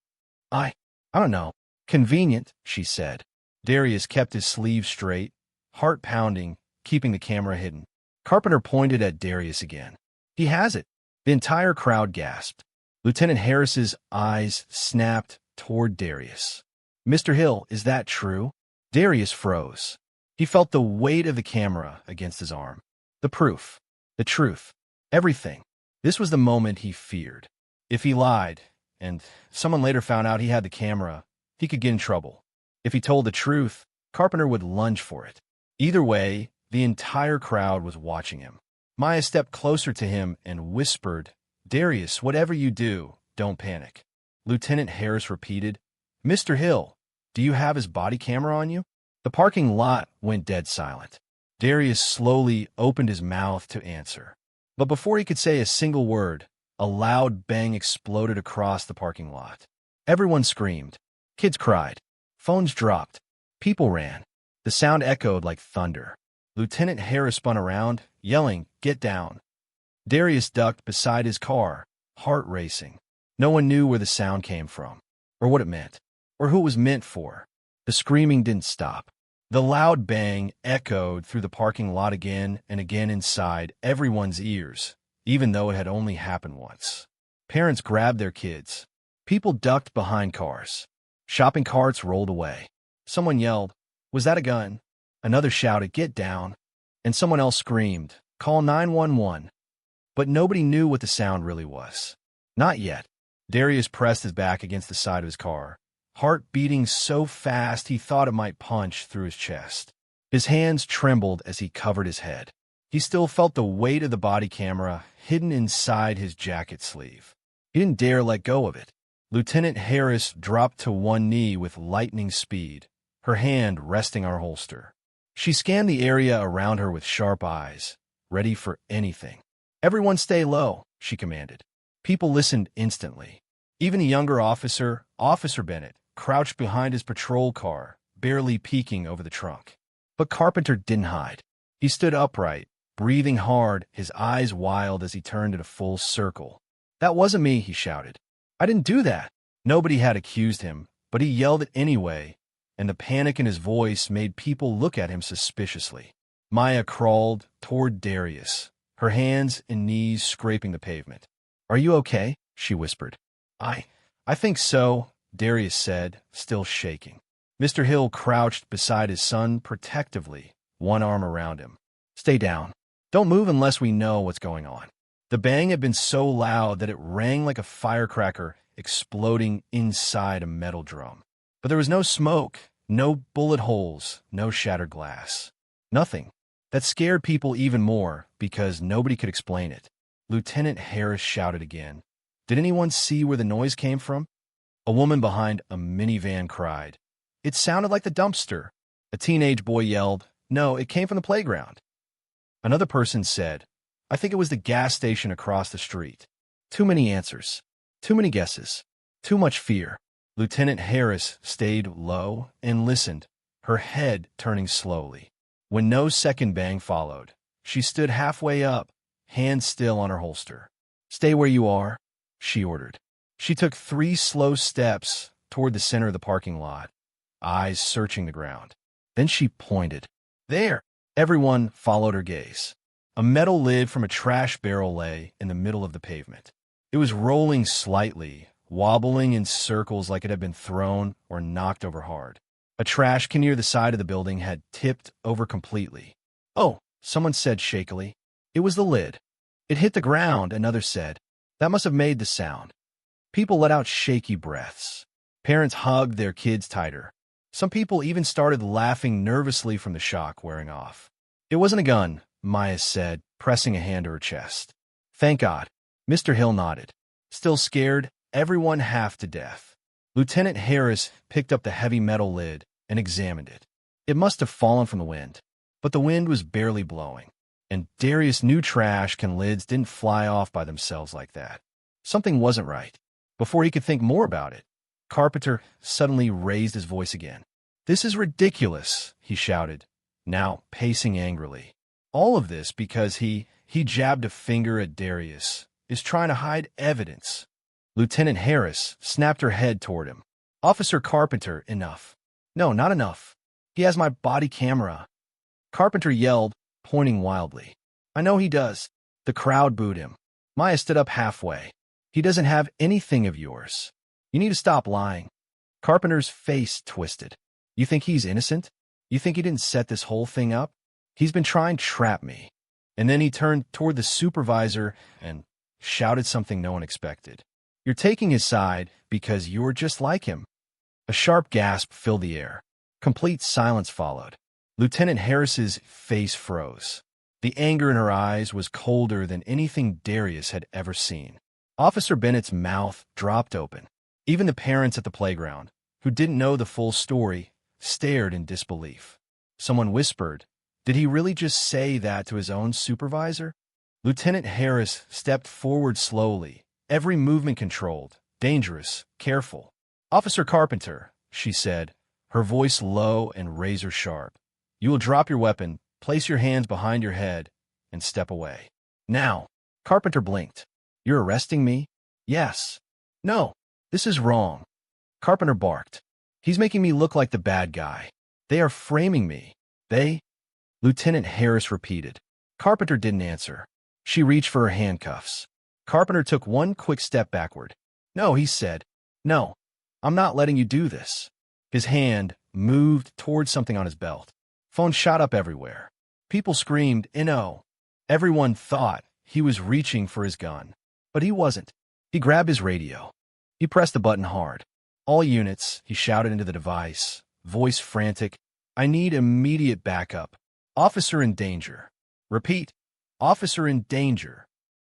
I don't know. Convenient, she said. Darius kept his sleeve straight, heart pounding, keeping the camera hidden. Carpenter pointed at Darius again. He has it. The entire crowd gasped. Lieutenant Harris's eyes snapped toward Darius. Mr. Hill, is that true? Darius froze. He felt the weight of the camera against his arm. The proof. The truth. Everything. This was the moment he feared. If he lied, and someone later found out he had the camera, he could get in trouble. If he told the truth, Carpenter would lunge for it. Either way, the entire crowd was watching him. Maya stepped closer to him and whispered, Darius, whatever you do, don't panic. Lieutenant Harris repeated, Mr. Hill, do you have his body camera on you? The parking lot went dead silent. Darius slowly opened his mouth to answer, But before he could say a single word, a loud bang exploded across the parking lot. Everyone screamed. Kids cried. Phones dropped. People ran. The sound echoed like thunder. Lieutenant Harris spun around, yelling, "Get down!" Darius ducked beside his car, heart racing. No one knew where the sound came from, or what it meant, or who it was meant for. The screaming didn't stop. The loud bang echoed through the parking lot again and again inside everyone's ears, even though it had only happened once. Parents grabbed their kids. People ducked behind cars. Shopping carts rolled away. Someone yelled, "Was that a gun?" Another shouted, "Get down!" And someone else screamed, "Call 911." But nobody knew what the sound really was. Not yet. Darius pressed his back against the side of his car, heart beating so fast he thought it might punch through his chest. His hands trembled as he covered his head. He still felt the weight of the body camera hidden inside his jacket sleeve. He didn't dare let go of it. Lieutenant Harris dropped to one knee with lightning speed, her hand resting on her holster. She scanned the area around her with sharp eyes, ready for anything. "Everyone stay low," she commanded. People listened instantly. Even a younger officer, Officer Bennett, crouched behind his patrol car, barely peeking over the trunk. But Carpenter didn't hide. He stood upright, breathing hard, his eyes wild as he turned in a full circle. "That wasn't me," he shouted. "I didn't do that." Nobody had accused him, but he yelled it anyway, and the panic in his voice made people look at him suspiciously. Maya crawled toward Darius, her hands and knees scraping the pavement. "Are you okay?" she whispered. I think so," Darius said, still shaking. Mr. Hill crouched beside his son protectively, one arm around him. "Stay down. Don't move unless we know what's going on." The bang had been so loud that it rang like a firecracker exploding inside a metal drum. But there was no smoke, no bullet holes, no shattered glass. Nothing. That scared people even more because nobody could explain it. Lieutenant Harris shouted again. "Did anyone see where the noise came from?" A woman behind a minivan cried. "It sounded like the dumpster." A teenage boy yelled, "No, it came from the playground." Another person said, "I think it was the gas station across the street." Too many answers. Too many guesses. Too much fear. Lieutenant Harris stayed low and listened, her head turning slowly. When no second bang followed, she stood halfway up, hands still on her holster. "Stay where you are," she ordered. She took 3 slow steps toward the center of the parking lot, eyes searching the ground. Then she pointed. "There!" Everyone followed her gaze. A metal lid from a trash barrel lay in the middle of the pavement. It was rolling slightly, wobbling in circles like it had been thrown or knocked over hard. A trash can near the side of the building had tipped over completely. "Oh," someone said shakily. "It was the lid." "It hit the ground," another said. "That must have made the sound." People let out shaky breaths. Parents hugged their kids tighter. Some people even started laughing nervously from the shock wearing off. "It wasn't a gun," Maya said, pressing a hand to her chest. "Thank God." Mr. Hill nodded. Still scared, everyone half to death. Lieutenant Harris picked up the heavy metal lid and examined it. It must have fallen from the wind, but the wind was barely blowing, and Darius knew trash can lids didn't fly off by themselves like that. Something wasn't right. Before he could think more about it, Carpenter suddenly raised his voice again. "This is ridiculous," he shouted, now pacing angrily. "All of this because he jabbed a finger at Darius, is trying to hide evidence." Lieutenant Harris snapped her head toward him. "Officer Carpenter, enough." "No, not enough. He has my body camera." Carpenter yelled, pointing wildly. "I know he does." The crowd booed him. Maya stood up halfway. "He doesn't have anything of yours. You need to stop lying." Carpenter's face twisted. "You think he's innocent? You think he didn't set this whole thing up? He's been trying to trap me." And then he turned toward the supervisor and shouted something no one expected. "You're taking his side because you're just like him." A sharp gasp filled the air. Complete silence followed. Lieutenant Harris's face froze. The anger in her eyes was colder than anything Darius had ever seen. Officer Bennett's mouth dropped open. Even the parents at the playground, who didn't know the full story, stared in disbelief. Someone whispered, "Did he really just say that to his own supervisor?" Lieutenant Harris stepped forward slowly, every movement controlled, dangerous, careful. "Officer Carpenter," she said, her voice low and razor-sharp. "You will drop your weapon, place your hands behind your head, and step away. Now." Carpenter blinked. "You're arresting me?" "Yes." "No. This is wrong." Carpenter barked. "He's making me look like the bad guy. They are framing me." "They?" Lieutenant Harris repeated. Carpenter didn't answer. She reached for her handcuffs. Carpenter took one quick step backward. "No," he said. "No. I'm not letting you do this." His hand moved towards something on his belt. Phone shot up everywhere. People screamed, "No." Everyone thought he was reaching for his gun. But he wasn't. He grabbed his radio. He pressed the button hard. "All units," he shouted into the device, voice frantic. "I need immediate backup. Officer in danger. Repeat, officer in danger."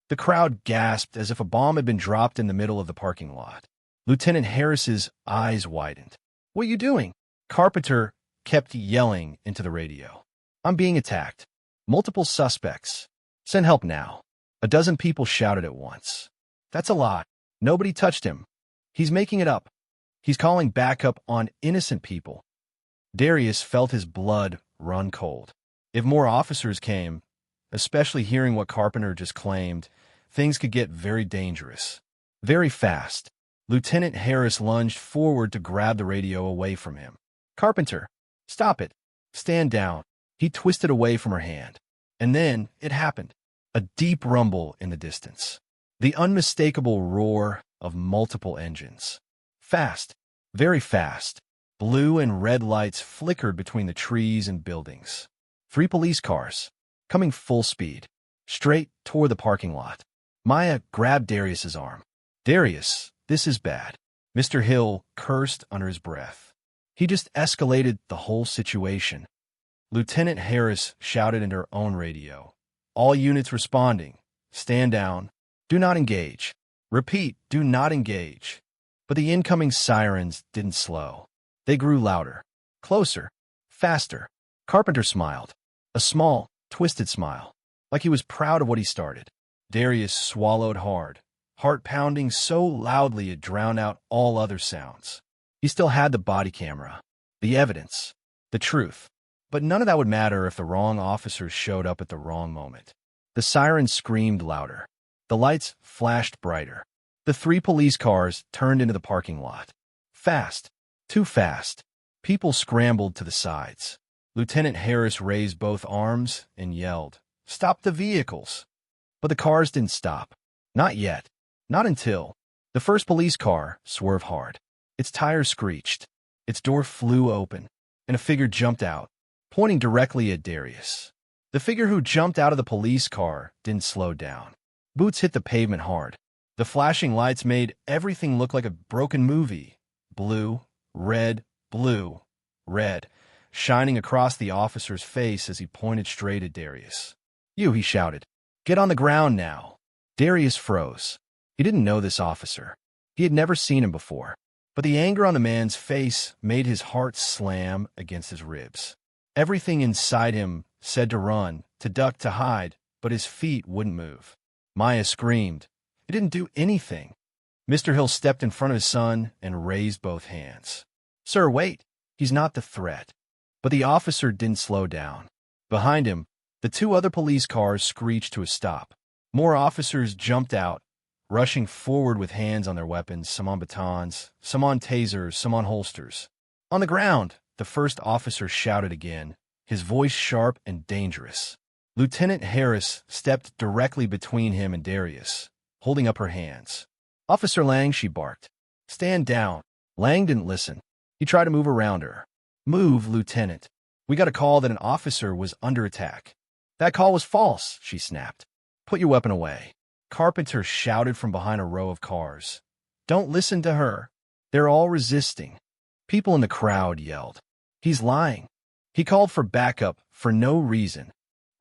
The crowd gasped as if a bomb had been dropped in the middle of the parking lot. Lieutenant Harris's eyes widened. "What are you doing?" Carpenter kept yelling into the radio. "I'm being attacked. Multiple suspects. Send help now." A dozen people shouted at once. "That's a lot. Nobody touched him. He's making it up. He's calling backup on innocent people." Darius felt his blood run cold. If more officers came, especially hearing what Carpenter just claimed, things could get very dangerous. Very fast. Lieutenant Harris lunged forward to grab the radio away from him. "Carpenter, stop it. Stand down." He twisted away from her hand. And then it happened. A deep rumble in the distance. The unmistakable roar of multiple engines. Fast, very fast. Blue and red lights flickered between the trees and buildings. 3 police cars, coming full speed, straight toward the parking lot. Maya grabbed Darius's arm. "Darius, this is bad." Mr. Hill cursed under his breath. He just escalated the whole situation. Lieutenant Harris shouted into her own radio. "All units responding. Stand down. Do not engage. Repeat, do not engage." But the incoming sirens didn't slow. They grew louder, closer, faster. Carpenter smiled. A small, twisted smile, like he was proud of what he started. Darius swallowed hard, heart pounding so loudly it drowned out all other sounds. He still had the body camera, the evidence, the truth. But none of that would matter if the wrong officers showed up at the wrong moment. The sirens screamed louder. The lights flashed brighter. The 3 police cars turned into the parking lot. Fast. Too fast. People scrambled to the sides. Lieutenant Harris raised both arms and yelled, "Stop the vehicles!" But the cars didn't stop. Not yet. Not until the first police car swerved hard. Its tires screeched. Its door flew open, and a figure jumped out, pointing directly at Darius. The figure who jumped out of the police car didn't slow down. Boots hit the pavement hard. The flashing lights made everything look like a broken movie. Blue, red, blue, red, shining across the officer's face as he pointed straight at Darius. "You," he shouted. "Get on the ground now." Darius froze. He didn't know this officer. He had never seen him before. But the anger on the man's face made his heart slam against his ribs. Everything inside him said to run, to duck, to hide, but his feet wouldn't move. Maya screamed. It didn't do anything. Mr. Hill stepped in front of his son and raised both hands. "Sir, wait. He's not the threat." But the officer didn't slow down. Behind him, the 2 other police cars screeched to a stop. More officers jumped out, rushing forward with hands on their weapons, some on batons, some on tasers, some on holsters. "On the ground," the first officer shouted again, his voice sharp and dangerous. Lieutenant Harris stepped directly between him and Darius, holding up her hands. "Officer Lang," she barked. "Stand down." Lang didn't listen. He tried to move around her. "Move, Lieutenant. We got a call that an officer was under attack." "That call was false," she snapped. "Put your weapon away." Carpenter shouted from behind a row of cars. "Don't listen to her. They're all resisting." People in the crowd yelled. "He's lying. He called for backup for no reason.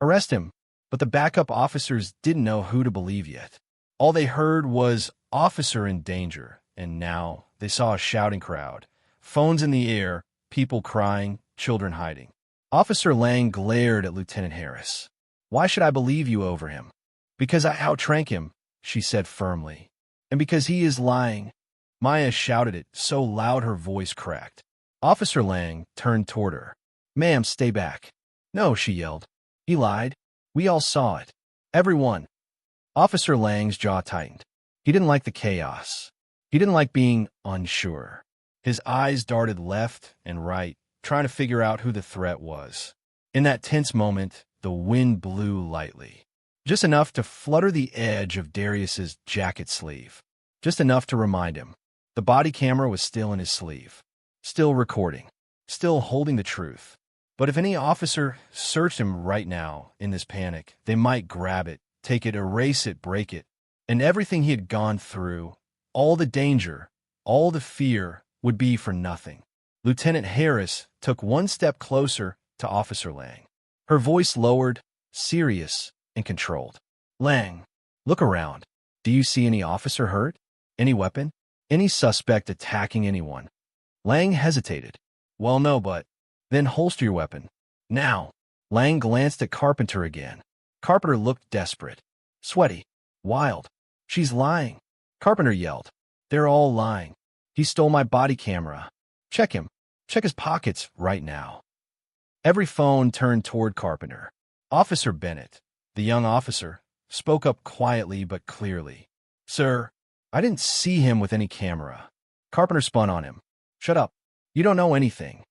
Arrest him." But the backup officers didn't know who to believe yet. All they heard was "officer in danger," and now they saw a shouting crowd, phones in the air, people crying, children hiding. Officer Lang glared at Lieutenant Harris. "Why should I believe you over him?" Because I outrank him, she said firmly. And because he is lying. Maya shouted it so loud her voice cracked. Officer Lang turned toward her. Ma'am, stay back. No, she yelled. He lied. We all saw it. Everyone. Officer Lang's jaw tightened. He didn't like the chaos. He didn't like being unsure. His eyes darted left and right, trying to figure out who the threat was. In that tense moment, the wind blew lightly. Just enough to flutter the edge of Darius's jacket sleeve. Just enough to remind him. The body camera was still in his sleeve. Still recording. Still holding the truth. But if any officer searched him right now, in this panic, they might grab it, take it, erase it, break it. And everything he had gone through, all the danger, all the fear, would be for nothing. Lieutenant Harris took one step closer to Officer Lang. Her voice lowered, serious and controlled. Lang, look around. Do you see any officer hurt? Any weapon? Any suspect attacking anyone? Lang hesitated. Well, no, but... Then holster your weapon. Now. Lang glanced at Carpenter again. Carpenter looked desperate. Sweaty. Wild. She's lying. Carpenter yelled. They're all lying. He stole my body camera. Check him. Check his pockets right now. Every phone turned toward Carpenter. Officer Bennett, the young officer, spoke up quietly but clearly. Sir, I didn't see him with any camera. Carpenter spun on him. Shut up. You don't know anything.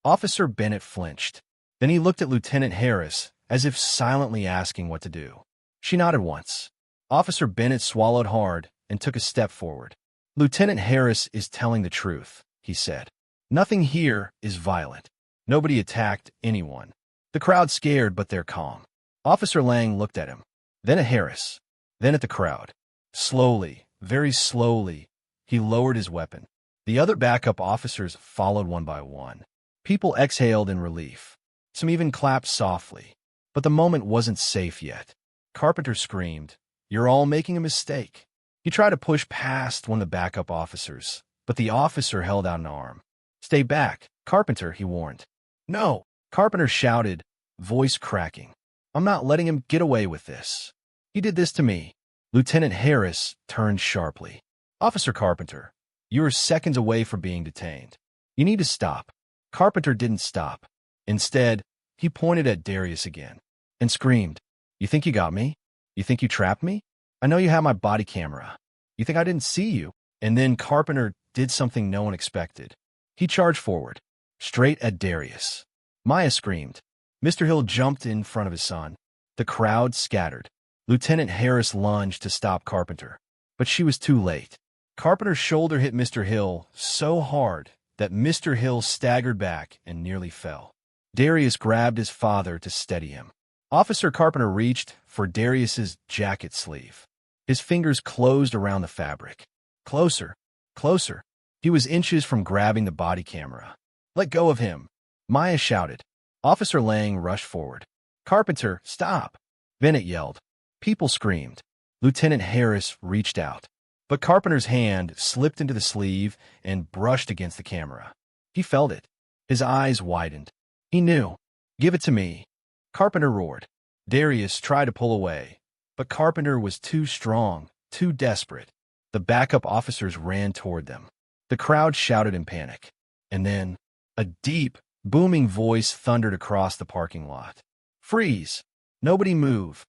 Officer Bennett flinched. Then he looked at Lieutenant Harris, as if silently asking what to do. She nodded once. Officer Bennett swallowed hard and took a step forward. Lieutenant Harris is telling the truth, he said. Nothing here is violent. Nobody attacked anyone. The crowd's scared, but they're calm. Officer Lang looked at him, then at Harris, then at the crowd. Slowly, very slowly, he lowered his weapon. The other backup officers followed one by one. People exhaled in relief. Some even clapped softly. But the moment wasn't safe yet. Carpenter screamed, You're all making a mistake. He tried to push past one of the backup officers, but the officer held out an arm. Stay back, Carpenter, he warned. No, Carpenter shouted, voice cracking. I'm not letting him get away with this. He did this to me. Lieutenant Harris turned sharply. Officer Carpenter, you are seconds away from being detained. You need to stop. Carpenter didn't stop. Instead, he pointed at Darius again and screamed, You think you got me? You think you trapped me? I know you have my body camera. You think I didn't see you? And then Carpenter did something no one expected. He charged forward, straight at Darius. Maya screamed. Mr. Hill jumped in front of his son. The crowd scattered. Lieutenant Harris lunged to stop Carpenter, but she was too late. Carpenter's shoulder hit Mr. Hill so hard that Mr. Hill staggered back and nearly fell. Darius grabbed his father to steady him. Officer Carpenter reached for Darius's jacket sleeve. His fingers closed around the fabric. Closer, closer. He was inches from grabbing the body camera. Let go of him, Maya shouted. Officer Lang rushed forward. Carpenter, stop! Bennett yelled. People screamed. Lieutenant Harris reached out. But Carpenter's hand slipped into the sleeve and brushed against the camera. He felt it. His eyes widened. He knew. Give it to me. Carpenter roared. Darius tried to pull away, but Carpenter was too strong, too desperate. The backup officers ran toward them. The crowd shouted in panic. And then, a deep, booming voice thundered across the parking lot. Freeze! Nobody move.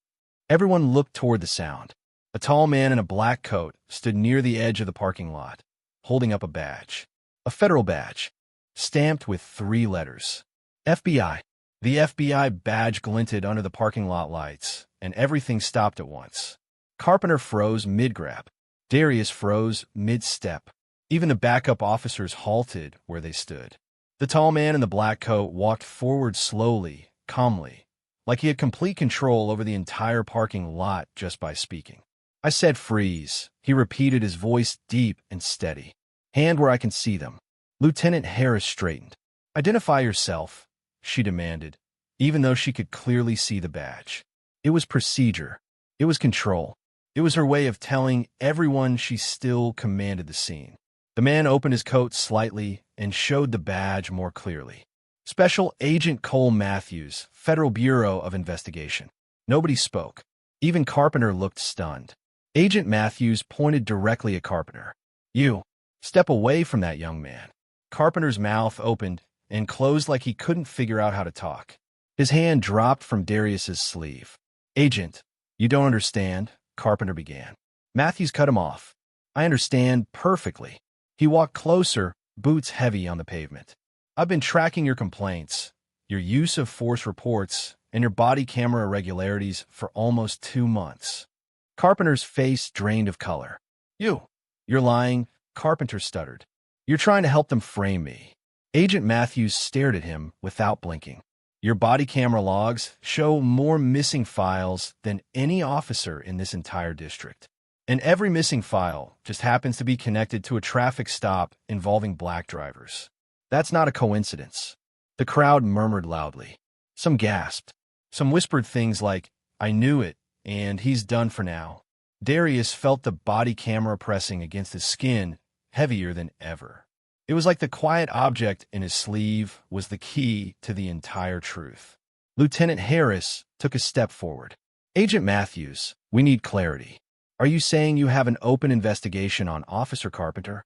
Everyone looked toward the sound. A tall man in a black coat stood near the edge of the parking lot, holding up a badge. A federal badge, stamped with 3 letters. FBI. The FBI badge glinted under the parking lot lights, and everything stopped at once. Carpenter froze mid-grab. Darius froze mid-step. Even the backup officers halted where they stood. The tall man in the black coat walked forward slowly, calmly, like he had complete control over the entire parking lot just by speaking. I said freeze, he repeated, his voice deep and steady. Hand where I can see them. Lieutenant Harris straightened. Identify yourself, she demanded, even though she could clearly see the badge. It was procedure. It was control. It was her way of telling everyone she still commanded the scene. The man opened his coat slightly and showed the badge more clearly. Special Agent Cole Matthews, Federal Bureau of Investigation. Nobody spoke. Even Carpenter looked stunned. Agent Matthews pointed directly at Carpenter. "You, step away from that young man." Carpenter's mouth opened and closed like he couldn't figure out how to talk. His hand dropped from Darius's sleeve. "Agent, you don't understand," Carpenter began. Matthews cut him off. "I understand perfectly." He walked closer, boots heavy on the pavement. "I've been tracking your complaints, your use of force reports, and your body camera irregularities for almost 2 months. Carpenter's face drained of color. You're lying," Carpenter stuttered. "You're trying to help them frame me." Agent Matthews stared at him without blinking. "Your body camera logs show more missing files than any officer in this entire district. And every missing file just happens to be connected to a traffic stop involving black drivers. That's not a coincidence." The crowd murmured loudly. Some gasped. Some whispered things like, "I knew it," and "he's done for now." Darius felt the body camera pressing against his skin, heavier than ever. It was like the quiet object in his sleeve was the key to the entire truth. Lieutenant Harris took a step forward. "Agent Matthews, we need clarity. Are you saying you have an open investigation on Officer Carpenter?"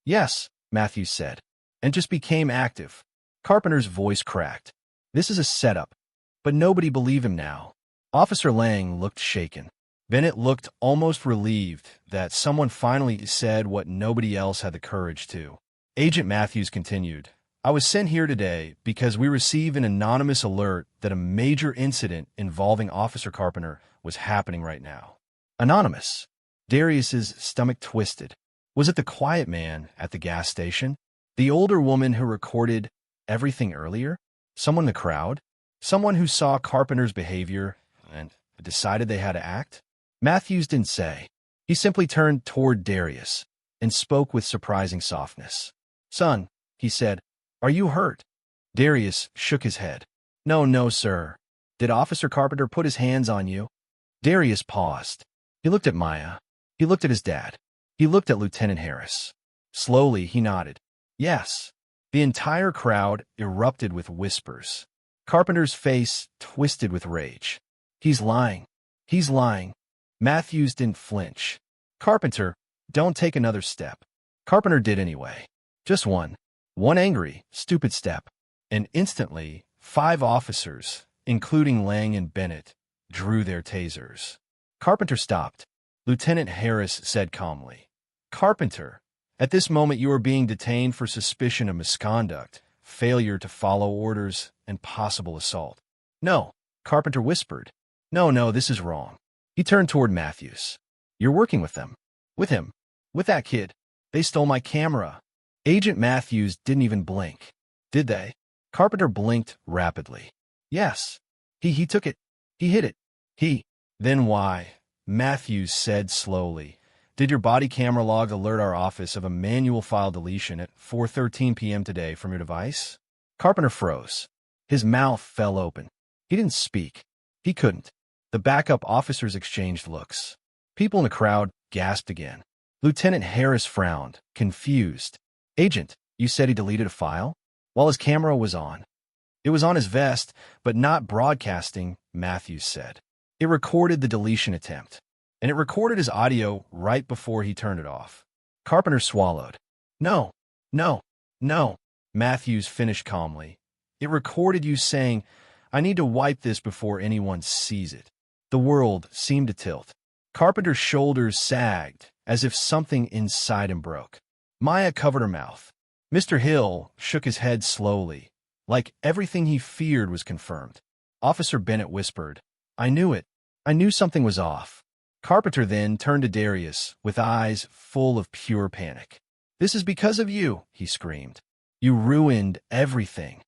"Yes," Matthews said, and just became active. Carpenter's voice cracked. "This is a setup." But nobody believed him now. Officer Lang looked shaken. Bennett looked almost relieved that someone finally said what nobody else had the courage to. Agent Matthews continued, "I was sent here today because we received an anonymous alert that a major incident involving Officer Carpenter was happening right now." Anonymous. Darius's stomach twisted. Was it the quiet man at the gas station? The older woman who recorded everything earlier? Someone in the crowd? Someone who saw Carpenter's behavior and decided they had to act? Matthews didn't say. He simply turned toward Darius and spoke with surprising softness. "Son," he said, "are you hurt?" Darius shook his head. No, sir." "Did Officer Carpenter put his hands on you?" Darius paused. He looked at Maya. He looked at his dad. He looked at Lieutenant Harris. Slowly, he nodded. "Yes." The entire crowd erupted with whispers. Carpenter's face twisted with rage. "He's lying. He's lying." Matthews didn't flinch. "Carpenter, don't take another step." Carpenter did anyway. Just one. One angry, stupid step. And instantly, 5 officers, including Lang and Bennett, drew their tasers. Carpenter stopped. Lieutenant Harris said calmly, "Carpenter, at this moment you are being detained for suspicion of misconduct, failure to follow orders, and possible assault." "No," Carpenter whispered. No, this is wrong." He turned toward Matthews. "You're working with them." "With him. With that kid. They stole my camera." Agent Matthews didn't even blink. "Did they?" Carpenter blinked rapidly. "Yes. He took it. He hid it. Then why?" Matthews said slowly. "Did your body camera log alert our office of a manual file deletion at 4:13 p.m. today from your device?" Carpenter froze. His mouth fell open. He didn't speak. He couldn't. The backup officers exchanged looks. People in the crowd gasped again. Lieutenant Harris frowned, confused. "Agent, you said he deleted a file?" "While his camera was on." "It was on his vest, but not broadcasting," Matthews said. "It recorded the deletion attempt. And it recorded his audio right before he turned it off." Carpenter swallowed. No, Matthews finished calmly. "It recorded you saying, 'I need to wipe this before anyone sees it.'" The world seemed to tilt. Carpenter's shoulders sagged, as if something inside him broke. Maya covered her mouth. Mr. Hill shook his head slowly, like everything he feared was confirmed. Officer Bennett whispered, "I knew it. I knew something was off." Carpenter then turned to Darius with eyes full of pure panic. "This is because of you," he screamed. "You ruined everything."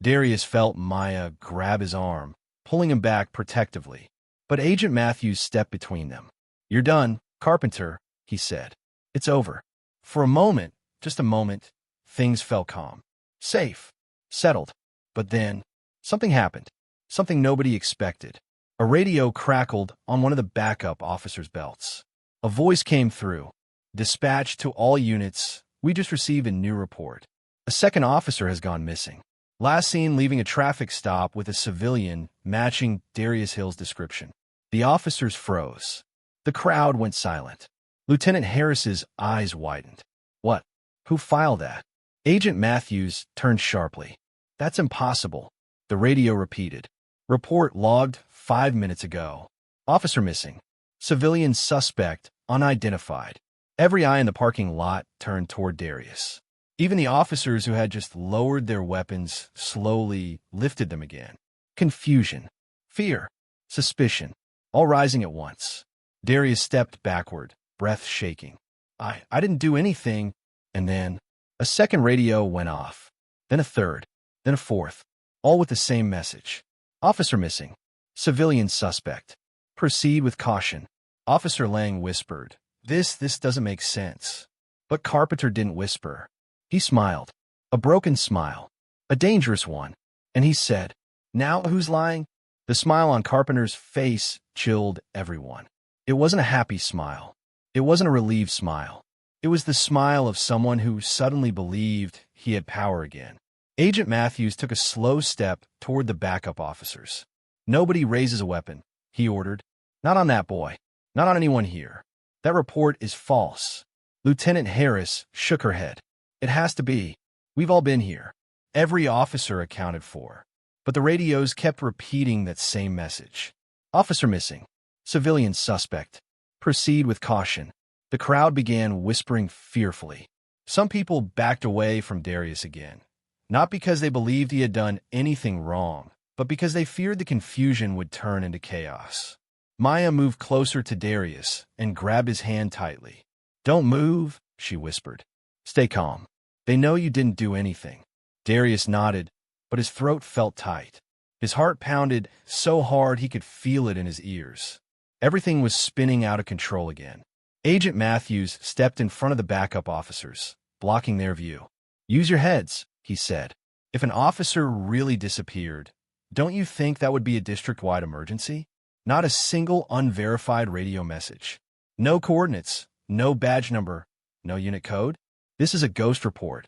Darius felt Maya grab his arm, pulling him back protectively. But Agent Matthews stepped between them. "You're done, Carpenter," he said. "It's over." For a moment, just a moment, things felt calm. Safe. Settled. But then, something happened. Something nobody expected. A radio crackled on one of the backup officers' belts. A voice came through. "Dispatch to all units. We just received a new report. A second officer has gone missing. Last seen leaving a traffic stop with a civilian matching Darius Hill's description." The officers froze. The crowd went silent. Lieutenant Harris's eyes widened. What? Who filed that? Agent Matthews turned sharply. That's impossible. The radio repeated. Report logged 5 minutes ago. Officer missing. Civilian suspect unidentified. Every eye in the parking lot turned toward Darius. Even the officers who had just lowered their weapons slowly lifted them again. Confusion, fear, suspicion, all rising at once. Darius stepped backward, breath shaking. I didn't do anything. And then a second radio went off. Then a third. Then a fourth. All with the same message. Officer missing. Civilian suspect. Proceed with caution. Officer Lang whispered. This doesn't make sense. But Carpenter didn't whisper. He smiled. A broken smile. A dangerous one. And he said, Now who's lying? The smile on Carpenter's face chilled everyone. It wasn't a happy smile. It wasn't a relieved smile. It was the smile of someone who suddenly believed he had power again. Agent Matthews took a slow step toward the backup officers. Nobody raises a weapon, he ordered. Not on that boy. Not on anyone here. That report is false. Lieutenant Harris shook her head. It has to be. We've all been here. Every officer accounted for. But the radios kept repeating that same message. Officer missing. Civilian suspect. Proceed with caution. The crowd began whispering fearfully. Some people backed away from Darius again. Not because they believed he had done anything wrong, but because they feared the confusion would turn into chaos. Maya moved closer to Darius and grabbed his hand tightly. Don't move, she whispered. Stay calm. They know you didn't do anything. Darius nodded, but his throat felt tight. His heart pounded so hard he could feel it in his ears. Everything was spinning out of control again. Agent Matthews stepped in front of the backup officers, blocking their view. Use your heads, he said. If an officer really disappeared, don't you think that would be a district-wide emergency? Not a single unverified radio message. No coordinates, no badge number, no unit code. This is a ghost report.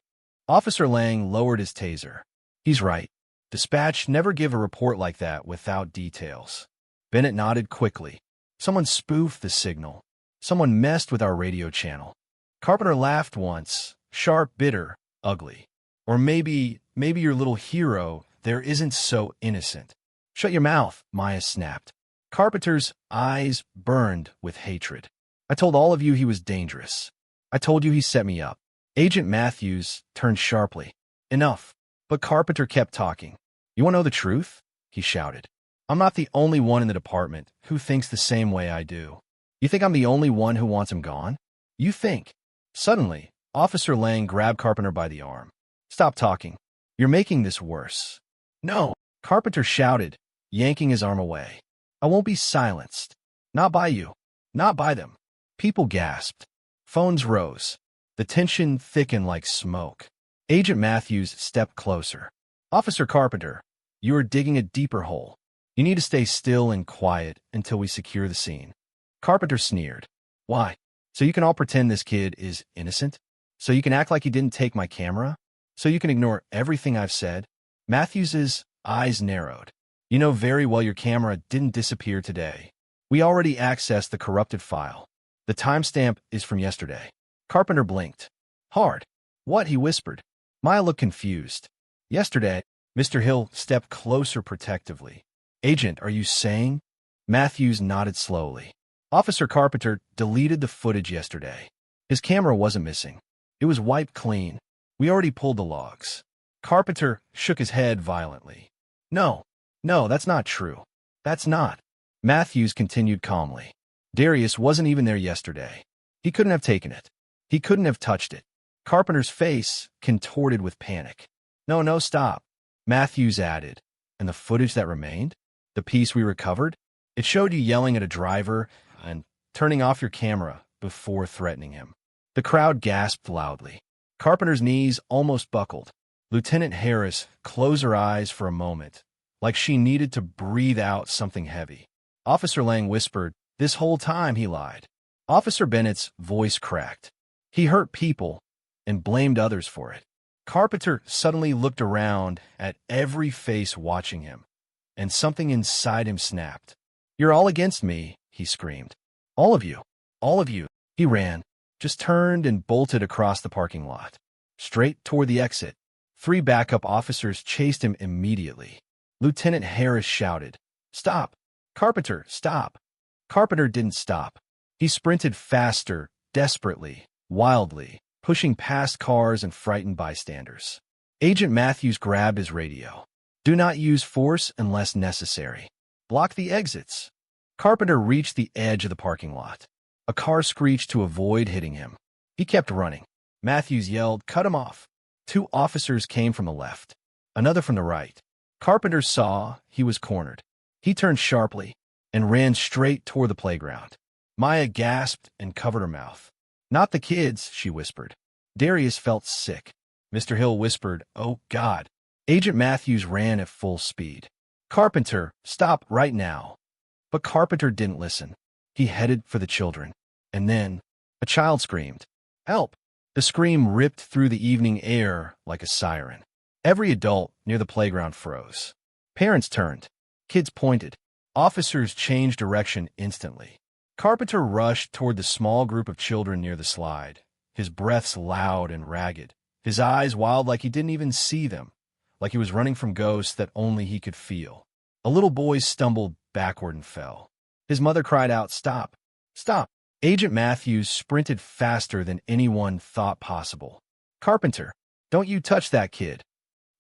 Officer Lang lowered his taser. He's right. Dispatch never give a report like that without details. Bennett nodded quickly. Someone spoofed the signal. Someone messed with our radio channel. Carpenter laughed once, sharp, bitter, ugly. Or maybe your little hero there isn't so innocent. Shut your mouth, Maya snapped. Carpenter's eyes burned with hatred. I told all of you he was dangerous. I told you he set me up. Agent Matthews turned sharply. Enough. But Carpenter kept talking. You want to know the truth? He shouted. I'm not the only one in the department who thinks the same way I do. You think I'm the only one who wants him gone? You think. Suddenly, Officer Lang grabbed Carpenter by the arm. Stop talking. You're making this worse. No, Carpenter shouted, yanking his arm away. I won't be silenced. Not by you. Not by them. People gasped. Phones rose. The tension thickened like smoke. Agent Matthews stepped closer. Officer Carpenter, you are digging a deeper hole. You need to stay still and quiet until we secure the scene. Carpenter sneered. Why? So you can all pretend this kid is innocent? So you can act like he didn't take my camera? So you can ignore everything I've said? Matthews's eyes narrowed. You know very well your camera didn't disappear today. We already accessed the corrupted file. The timestamp is from yesterday. Carpenter blinked. Hard. What? He whispered. Maya looked confused. Yesterday, Mr. Hill stepped closer protectively. Agent, are you saying? Matthews nodded slowly. Officer Carpenter deleted the footage yesterday. His camera wasn't missing. It was wiped clean. We already pulled the logs. Carpenter shook his head violently. No, that's not true. That's not. Matthews continued calmly. Darius wasn't even there yesterday. He couldn't have taken it. He couldn't have touched it. Carpenter's face contorted with panic. No, stop. Matthews added. And the footage that remained? The piece we recovered? It showed you yelling at a driver and turning off your camera before threatening him. The crowd gasped loudly. Carpenter's knees almost buckled. Lieutenant Harris closed her eyes for a moment, like she needed to breathe out something heavy. Officer Lang whispered, this whole time he lied. Officer Bennett's voice cracked. He hurt people and blamed others for it. Carpenter suddenly looked around at every face watching him, and something inside him snapped. You're all against me, he screamed. All of you. All of you. He ran, just turned and bolted across the parking lot, straight toward the exit. 3 backup officers chased him immediately. Lieutenant Harris shouted, "Stop! Carpenter, stop!" Carpenter didn't stop. He sprinted faster, desperately, wildly, pushing past cars and frightened bystanders. Agent Matthews grabbed his radio. "Do not use force unless necessary. Block the exits." Carpenter reached the edge of the parking lot. A car screeched to avoid hitting him. He kept running. Matthews yelled, "Cut him off." 2 officers came from the left, another from the right. Carpenter saw he was cornered. He turned sharply and ran straight toward the playground. Maya gasped and covered her mouth. "Not the kids," she whispered. Darius felt sick. Mr. Hill whispered, "Oh, God." Agent Matthews ran at full speed. "Carpenter, stop right now." But Carpenter didn't listen. He headed for the children. And then a child screamed, "Help!" The scream ripped through the evening air like a siren. Every adult near the playground froze. Parents turned. Kids pointed. Officers changed direction instantly. Carpenter rushed toward the small group of children near the slide, his breaths loud and ragged, his eyes wild like he didn't even see them, like he was running from ghosts that only he could feel. A little boy stumbled backward and fell. His mother cried out, "Stop! Stop!" Agent Matthews sprinted faster than anyone thought possible. "Carpenter, don't you touch that kid."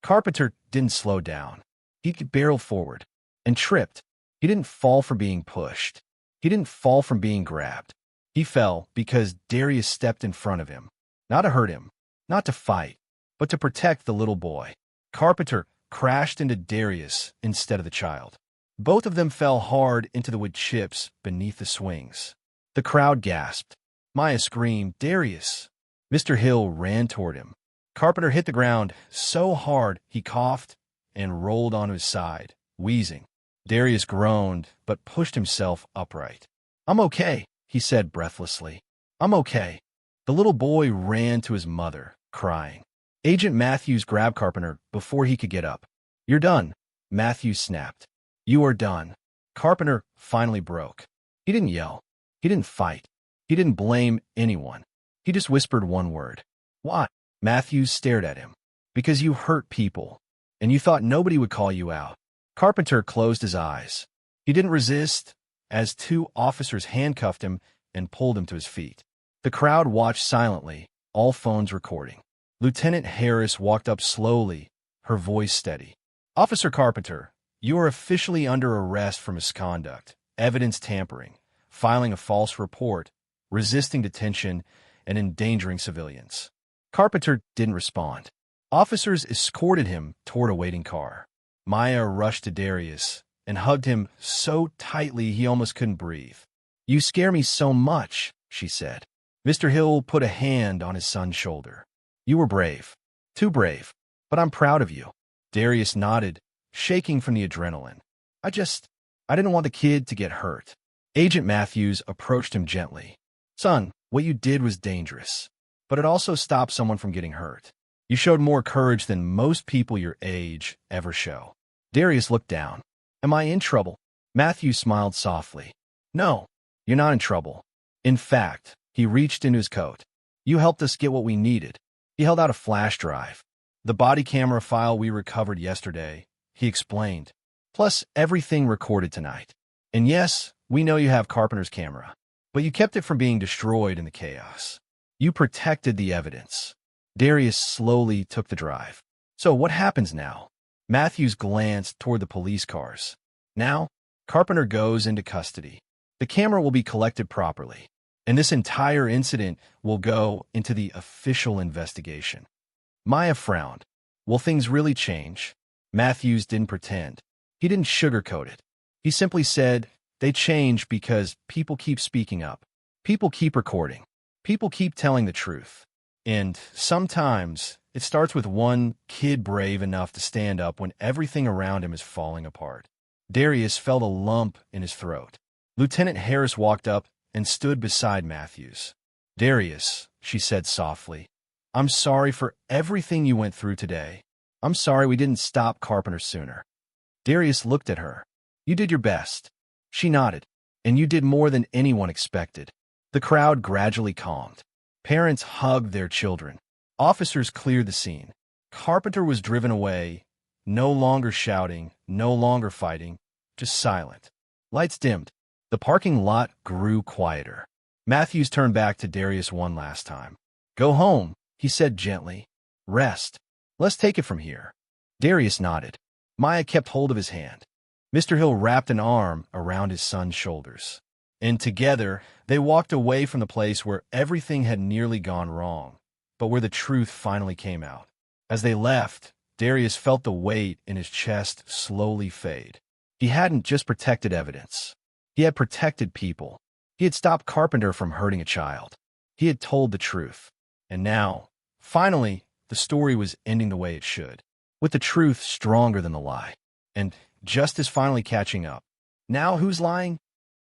Carpenter didn't slow down. He barreled forward and tripped. He didn't fall from being pushed. He didn't fall from being grabbed. He fell because Darius stepped in front of him, not to hurt him, not to fight, but to protect the little boy. Carpenter crashed into Darius instead of the child. Both of them fell hard into the wood chips beneath the swings. The crowd gasped. Maya screamed, "Darius!" Mr. Hill ran toward him. Carpenter hit the ground so hard he coughed and rolled onto his side, wheezing. Darius groaned, but pushed himself upright. "I'm okay," he said breathlessly. "I'm okay." The little boy ran to his mother, crying. Agent Matthews grabbed Carpenter before he could get up. "You're done," Matthews snapped. "You are done." Carpenter finally broke. He didn't yell. He didn't fight. He didn't blame anyone. He just whispered one word. "Why?" Matthews stared at him. "Because you hurt people, and you thought nobody would call you out." Carpenter closed his eyes. He didn't resist as 2 officers handcuffed him and pulled him to his feet. The crowd watched silently, all phones recording. Lieutenant Harris walked up slowly, her voice steady. "Officer Carpenter, you are officially under arrest for misconduct, evidence tampering, filing a false report, resisting detention, and endangering civilians." Carpenter didn't respond. Officers escorted him toward a waiting car. Maya rushed to Darius and hugged him so tightly he almost couldn't breathe. "You scare me so much," she said. Mr. Hill put a hand on his son's shoulder. "You were brave. Too brave. But I'm proud of you." Darius nodded, shaking from the adrenaline. I didn't want the kid to get hurt." Agent Matthews approached him gently. "Son, what you did was dangerous, but it also stopped someone from getting hurt. You showed more courage than most people your age ever show." Darius looked down. "Am I in trouble?" Matthews smiled softly. "No, you're not in trouble. In fact," he reached into his coat. "You helped us get what we needed." He held out a flash drive. "The body camera file we recovered yesterday," he explained. "Plus everything recorded tonight. And yes, we know you have Carpenter's camera, but you kept it from being destroyed in the chaos. You protected the evidence." Darius slowly took the drive. "So what happens now?" Matthews glanced toward the police cars. "Now, Carpenter goes into custody. The camera will be collected properly, and this entire incident will go into the official investigation." Maya frowned. "Will things really change?" Matthews didn't pretend. He didn't sugarcoat it. He simply said, "They change because people keep speaking up. People keep recording. People keep telling the truth. And sometimes it starts with one kid brave enough to stand up when everything around him is falling apart." Darius felt a lump in his throat. Lieutenant Harris walked up and stood beside Matthews. "Darius," she said softly, "I'm sorry for everything you went through today. I'm sorry we didn't stop Carpenter sooner." Darius looked at her. "You did your best. She nodded. And you did more than anyone expected. The crowd gradually calmed. Parents hugged their children. Officers cleared the scene. Carpenter was driven away, no longer shouting, no longer fighting, just silent. Lights dimmed. The parking lot grew quieter. Matthews turned back to Darius one last time. Go home, he said gently. Rest. Let's take it from here. Darius nodded. Maya kept hold of his hand. Mr. Hill wrapped an arm around his son's shoulders. And together, they walked away from the place where everything had nearly gone wrong, but where the truth finally came out. As they left, Darius felt the weight in his chest slowly fade. He hadn't just protected evidence. He had protected people. He had stopped Carpenter from hurting a child. He had told the truth. And now, finally, the story was ending the way it should, with the truth stronger than the lie. And justice finally catching up. Now who's lying?